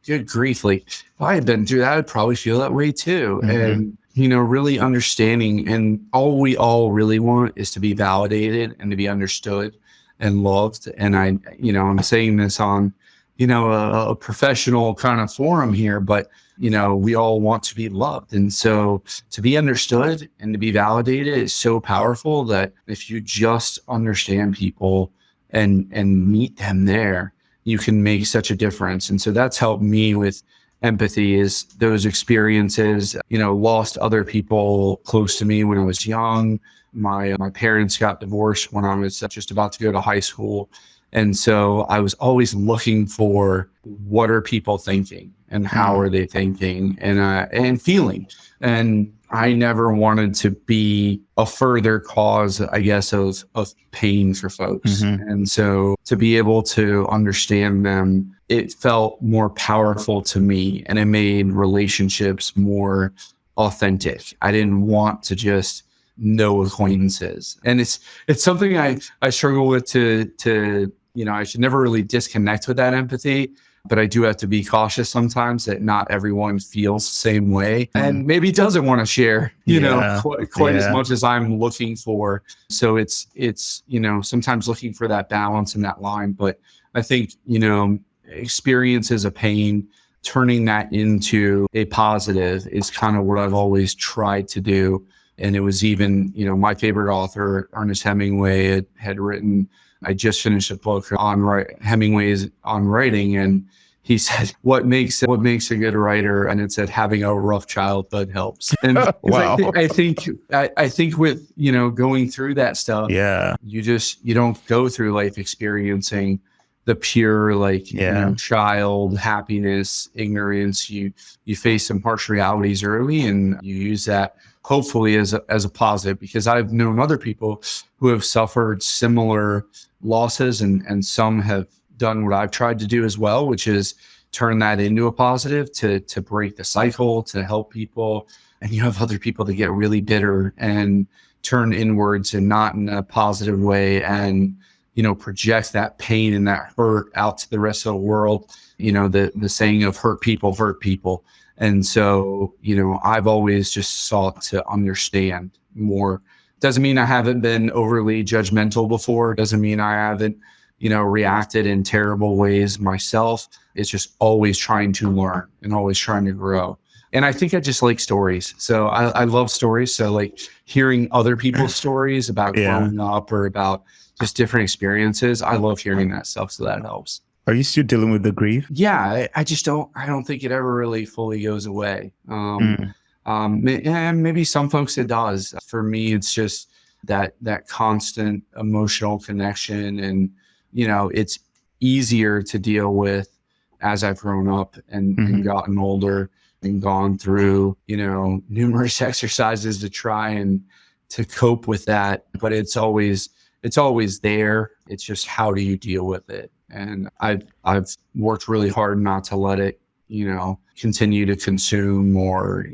good grief, like if I had been through that, I'd probably feel that way too. And, really understanding, and all we all really want is to be validated and to be understood and loved. And I'm saying this on, a professional kind of forum here, but we all want to be loved. And so to be understood and to be validated is so powerful that if you just understand people and meet them there, you can make such a difference. And so that's helped me with empathy, is those experiences, lost other people close to me when I was young. My parents got divorced when I was just about to go to high school. And so I was always looking for, what are people thinking and how are they thinking and feeling? And I never wanted to be a further cause, I guess, of pain for folks. And so to be able to understand them, it felt more powerful to me, and it made relationships more authentic. I didn't want to just know acquaintances. And it's something I struggle with to I should never really disconnect with that empathy, but I do have to be cautious sometimes that not everyone feels the same way and maybe doesn't want to share, quite as much as I'm looking for. So it's sometimes looking for that balance and that line. But I think, experiences of pain turning that into a positive is kind of what I've always tried to do. And it was even, my favorite author, Ernest Hemingway, had written, I just finished a book on Hemingway's on writing. And he said, what makes a good writer? And it said, having a rough childhood helps. And wow. I think with, going through that stuff, you don't go through life experiencing the pure, child happiness, ignorance. You face some harsh realities early, and you use that hopefully as a positive, because I've known other people who have suffered similar losses, and some have done what I've tried to do as well, which is turn that into a positive to break the cycle, to help people. And you have other people that get really bitter and turn inwards and not in a positive way, and project that pain and that hurt out to the rest of the world. The saying of hurt people. And so, I've always just sought to understand more. Doesn't mean I haven't been overly judgmental before. Doesn't mean I haven't, reacted in terrible ways myself. It's just always trying to learn and always trying to grow. And I think I just like stories. So I love stories. So like hearing other people's stories about growing up or about just different experiences. I love hearing that stuff. So that helps. Are you still dealing with the grief? Yeah, I don't think it ever really fully goes away. Maybe some folks it does. For me, it's just that constant emotional connection. And, it's easier to deal with as I've grown up and gotten older and gone through, numerous exercises to try and to cope with that. But it's always there. It's just, how do you deal with it? And I've worked really hard not to let it, continue to consume or,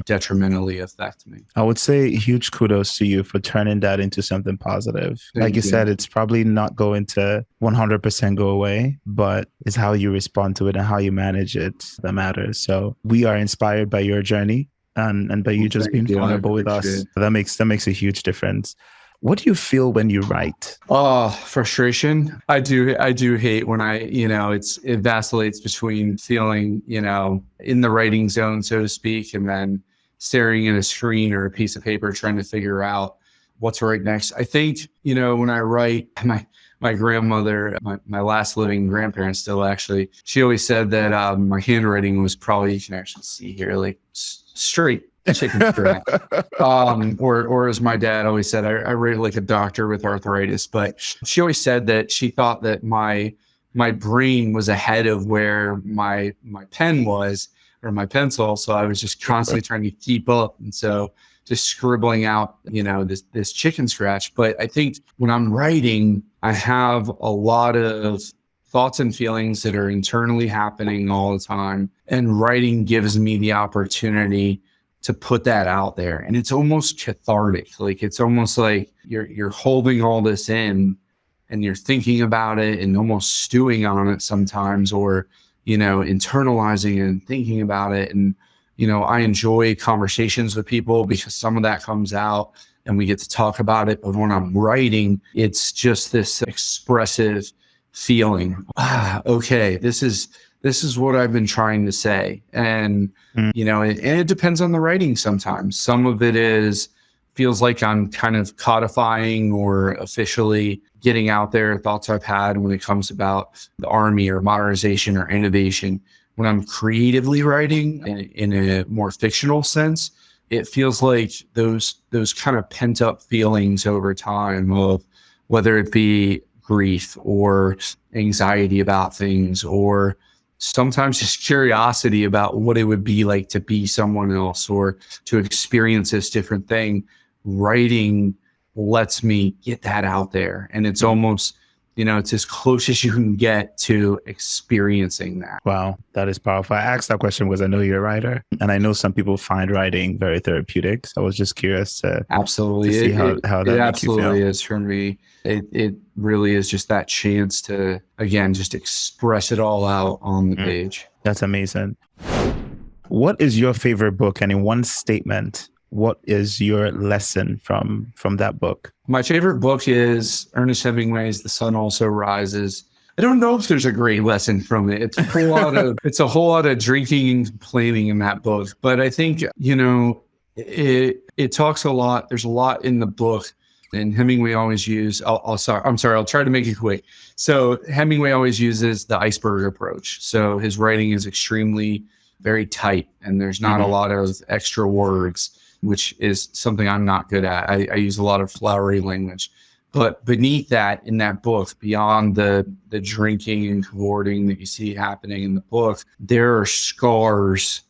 detrimentally affect me. I would say huge kudos to you for turning that into something positive. Like you said, it's probably not going to 100% go away, but it's how you respond to it and how you manage it that matters. So we are inspired by your journey and by you just being vulnerable with us. That makes a huge difference. What do you feel when you write? Oh, frustration. I do hate when it vacillates between feeling, in the writing zone, so to speak, and then staring at a screen or a piece of paper, trying to figure out what to write next. I think, when I write, my grandmother, my last living grandparent still actually, she always said that my handwriting was probably, you can actually see here, like straight chicken scratch. Or as my dad always said, I write like a doctor with arthritis. But she always said that she thought that my brain was ahead of where my pen was, or my pencil. So I was just constantly trying to keep up. And so just scribbling out, this chicken scratch. But I think when I'm writing, I have a lot of thoughts and feelings that are internally happening all the time. And writing gives me the opportunity to put that out there. And it's almost cathartic. Like, it's almost like you're holding all this in and you're thinking about it and almost stewing on it sometimes, or, internalizing and thinking about it. And, I enjoy conversations with people because some of that comes out and we get to talk about it. But when I'm writing, it's just this expressive feeling. Okay, this is what I've been trying to say. And, and it depends on the writing sometimes. Some of it feels like I'm kind of codifying or officially getting out there thoughts I've had when it comes about the army or modernization or innovation. When I'm creatively writing in a more fictional sense, it feels like those kind of pent up feelings over time of whether it be grief or anxiety about things, or sometimes just curiosity about what it would be like to be someone else or to experience this different thing. Writing lets me get that out there. And it's almost, it's as close as you can get to experiencing that. Wow, that is powerful. I asked that question because I know you're a writer, and I know some people find writing very therapeutic. So I was just curious to see how that it makes you feel. absolutely is for me. It really is just that chance to, again, just express it all out on the page. That's amazing. What is your favorite book? And in one statement, what is your lesson from that book? My favorite book is Ernest Hemingway's The Sun Also Rises. I don't know if there's a great lesson from it. It's a whole lot of drinking and complaining in that book. But I think, it talks a lot. There's a lot in the book. And Hemingway always I'll try to make it quick. So Hemingway always uses the iceberg approach. So his writing is extremely very tight, and there's not a lot of extra words, which is something I'm not good at. I use a lot of flowery language. But beneath that, in that book, beyond the drinking and cavorting that you see happening in the book, there are scars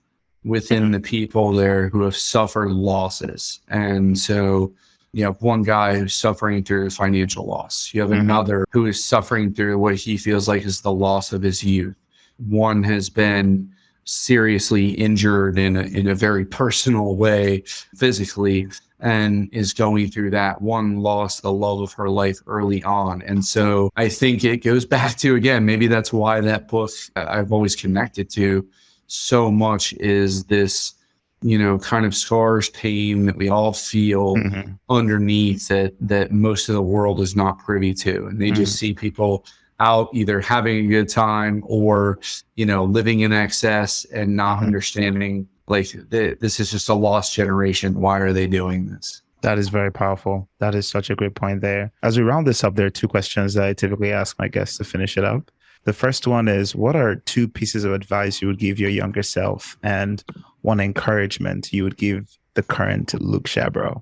within the people there who have suffered losses. And so you have one guy who's suffering through financial loss. You have another who is suffering through what he feels like is the loss of his youth. One has been seriously injured in a very personal way, physically, and is going through that. One lost the love of her life early on. And so I think it goes back to, again, maybe that's why that book I've always connected to so much is this, kind of scars, pain that we all feel underneath that most of the world is not privy to. And they just see people out either having a good time or, living in excess and not understanding like this is just a lost generation. Why are they doing this? That is very powerful. That is such a great point there. As we round this up, there are two questions that I typically ask my guests to finish it up. The first one is, what are two pieces of advice you would give your younger self, and one encouragement you would give the current Luke Shabro?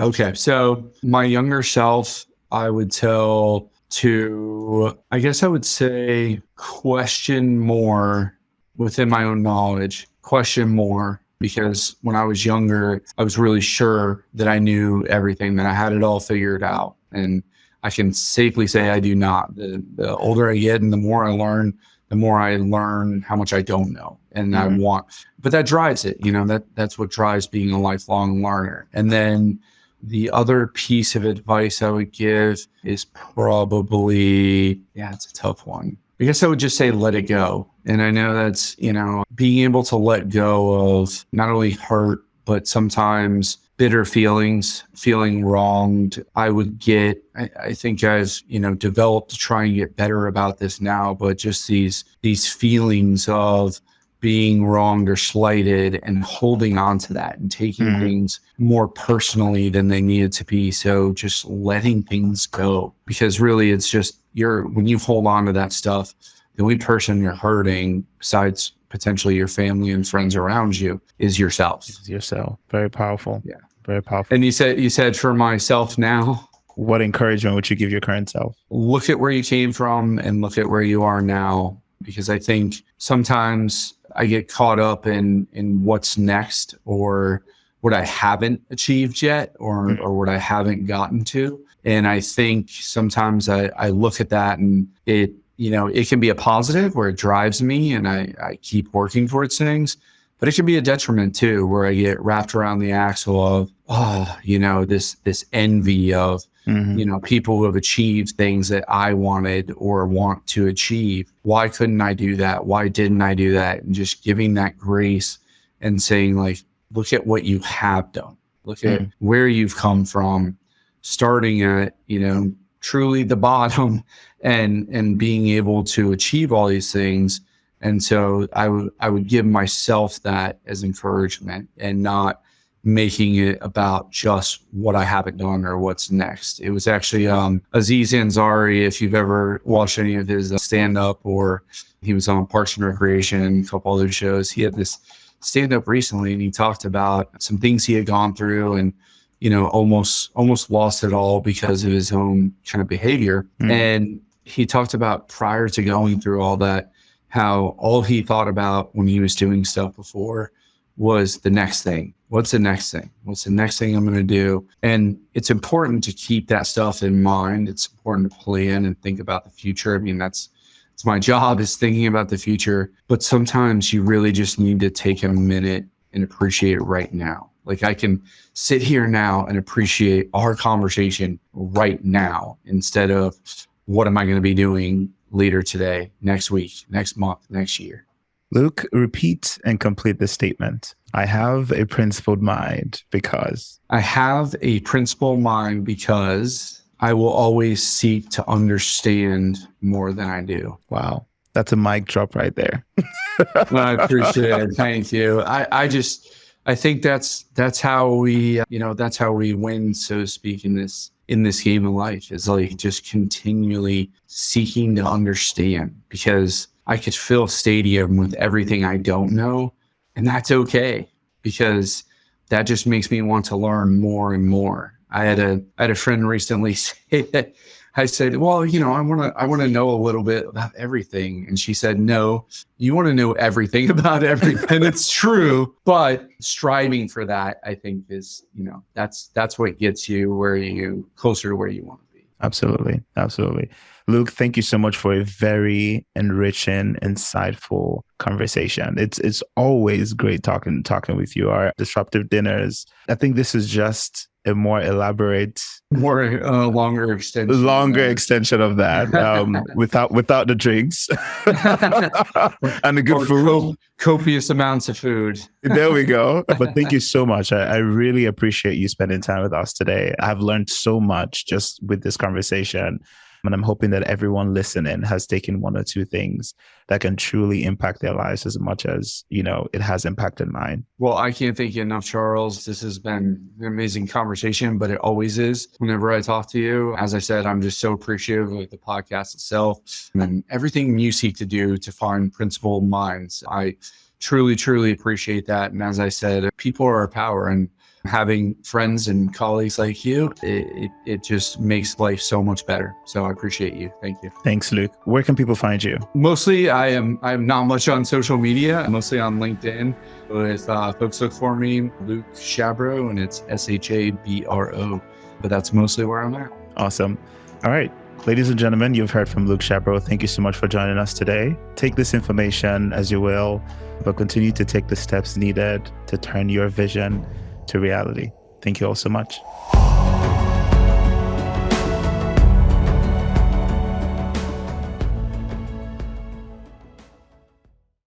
Okay. So my younger self, I would tell to, I guess I would say, question more within my own knowledge, question more. Because when I was younger, I was really sure that I knew everything, that I had it all figured out. And I can safely say I do not. The older I get and the more I learn how much I don't know. And I want, but that drives it, that's what drives being a lifelong learner. And then the other piece of advice I would give is probably, it's a tough one. I guess I would just say, let it go. And I know that's, being able to let go of not only hurt, but sometimes bitter feelings, feeling wronged. I think I've, developed to try and get better about this now, but just these feelings of being wronged or slighted and holding on to that and taking things more personally than they needed to be. So just letting things go, because really it's just when you hold on to that stuff, the only person you're hurting besides potentially your family and friends around you is yourself. Very powerful. Yeah. Very powerful. And you said for myself now, what encouragement would you give your current self? Look at where you came from and look at where you are now, because I think sometimes I get caught up in what's next or what I haven't achieved yet or what I haven't gotten to. And I think sometimes I look at that and it can be a positive where it drives me and I keep working towards things, but it can be a detriment too, where I get wrapped around the axle of, this envy of, people who have achieved things that I wanted or want to achieve. Why couldn't I do that? Why didn't I do that? And just giving that grace and saying, like, look at what you have done. Look at where you've come from, starting at, truly the bottom and being able to achieve all these things. And so I would give myself that as encouragement and not making it about just what I haven't done or what's next. It was actually Aziz Ansari, if you've ever watched any of his stand-up, or he was on Parks and Recreation and a couple other shows. He had this stand-up recently and he talked about some things he had gone through and, almost lost it all because of his own kind of behavior. And he talked about, prior to going through all that, how all he thought about when he was doing stuff before was the next thing. What's the next thing? What's the next thing I'm going to do? And it's important to keep that stuff in mind. It's important to plan and think about the future. I mean, it's my job, is thinking about the future. But sometimes you really just need to take a minute and appreciate it right now. Like, I can sit here now and appreciate our conversation right now, instead of what am I going to be doing later today, next week, next month, next year. Luke, repeat and complete the statement. I have a principled mind because. I have a principled mind because I will always seek to understand more than I do. Wow. That's a mic drop right there. Well, I appreciate it. Thank you. I think that's how we, that's how we win, so to speak, in this game of life, is like just continually seeking to understand, because I could fill a stadium with everything I don't know, and that's okay, because that just makes me want to learn more and more. I had a friend recently say that I said, well, I want to know a little bit about everything. And she said, no, you want to know everything about everything. And it's true, but striving for that, I think is, that's what gets you closer to where you want to be. Absolutely. Absolutely. Luke, thank you so much for a very enriching, insightful conversation. It's always great talking with you. Our disruptive dinners, I think this is just a more elaborate, longer extension of that, without the drinks and the good food, copious amounts of food. There we go. But thank you so much. I really appreciate you spending time with us today. I've learned so much just with this conversation. And I'm hoping that everyone listening has taken one or two things that can truly impact their lives as much as, it has impacted mine. Well, I can't thank you enough, Charles. This has been an amazing conversation, but it always is whenever I talk to you. As I said, I'm just so appreciative of the podcast itself and everything you seek to do to find principled minds. I truly, truly appreciate that. And as I said, people are our power, and having friends and colleagues like you, it just makes life so much better. So I appreciate you. Thank you. Thanks, Luke. Where can people find you? Mostly, I'm not much on social media, mostly on LinkedIn. If folks look for me, Luke Shabro, and it's Shabro. But that's mostly where I'm at. Awesome. All right. Ladies and gentlemen, you've heard from Luke Shabro. Thank you so much for joining us today. Take this information as you will, but continue to take the steps needed to turn your vision to reality. Thank you all so much.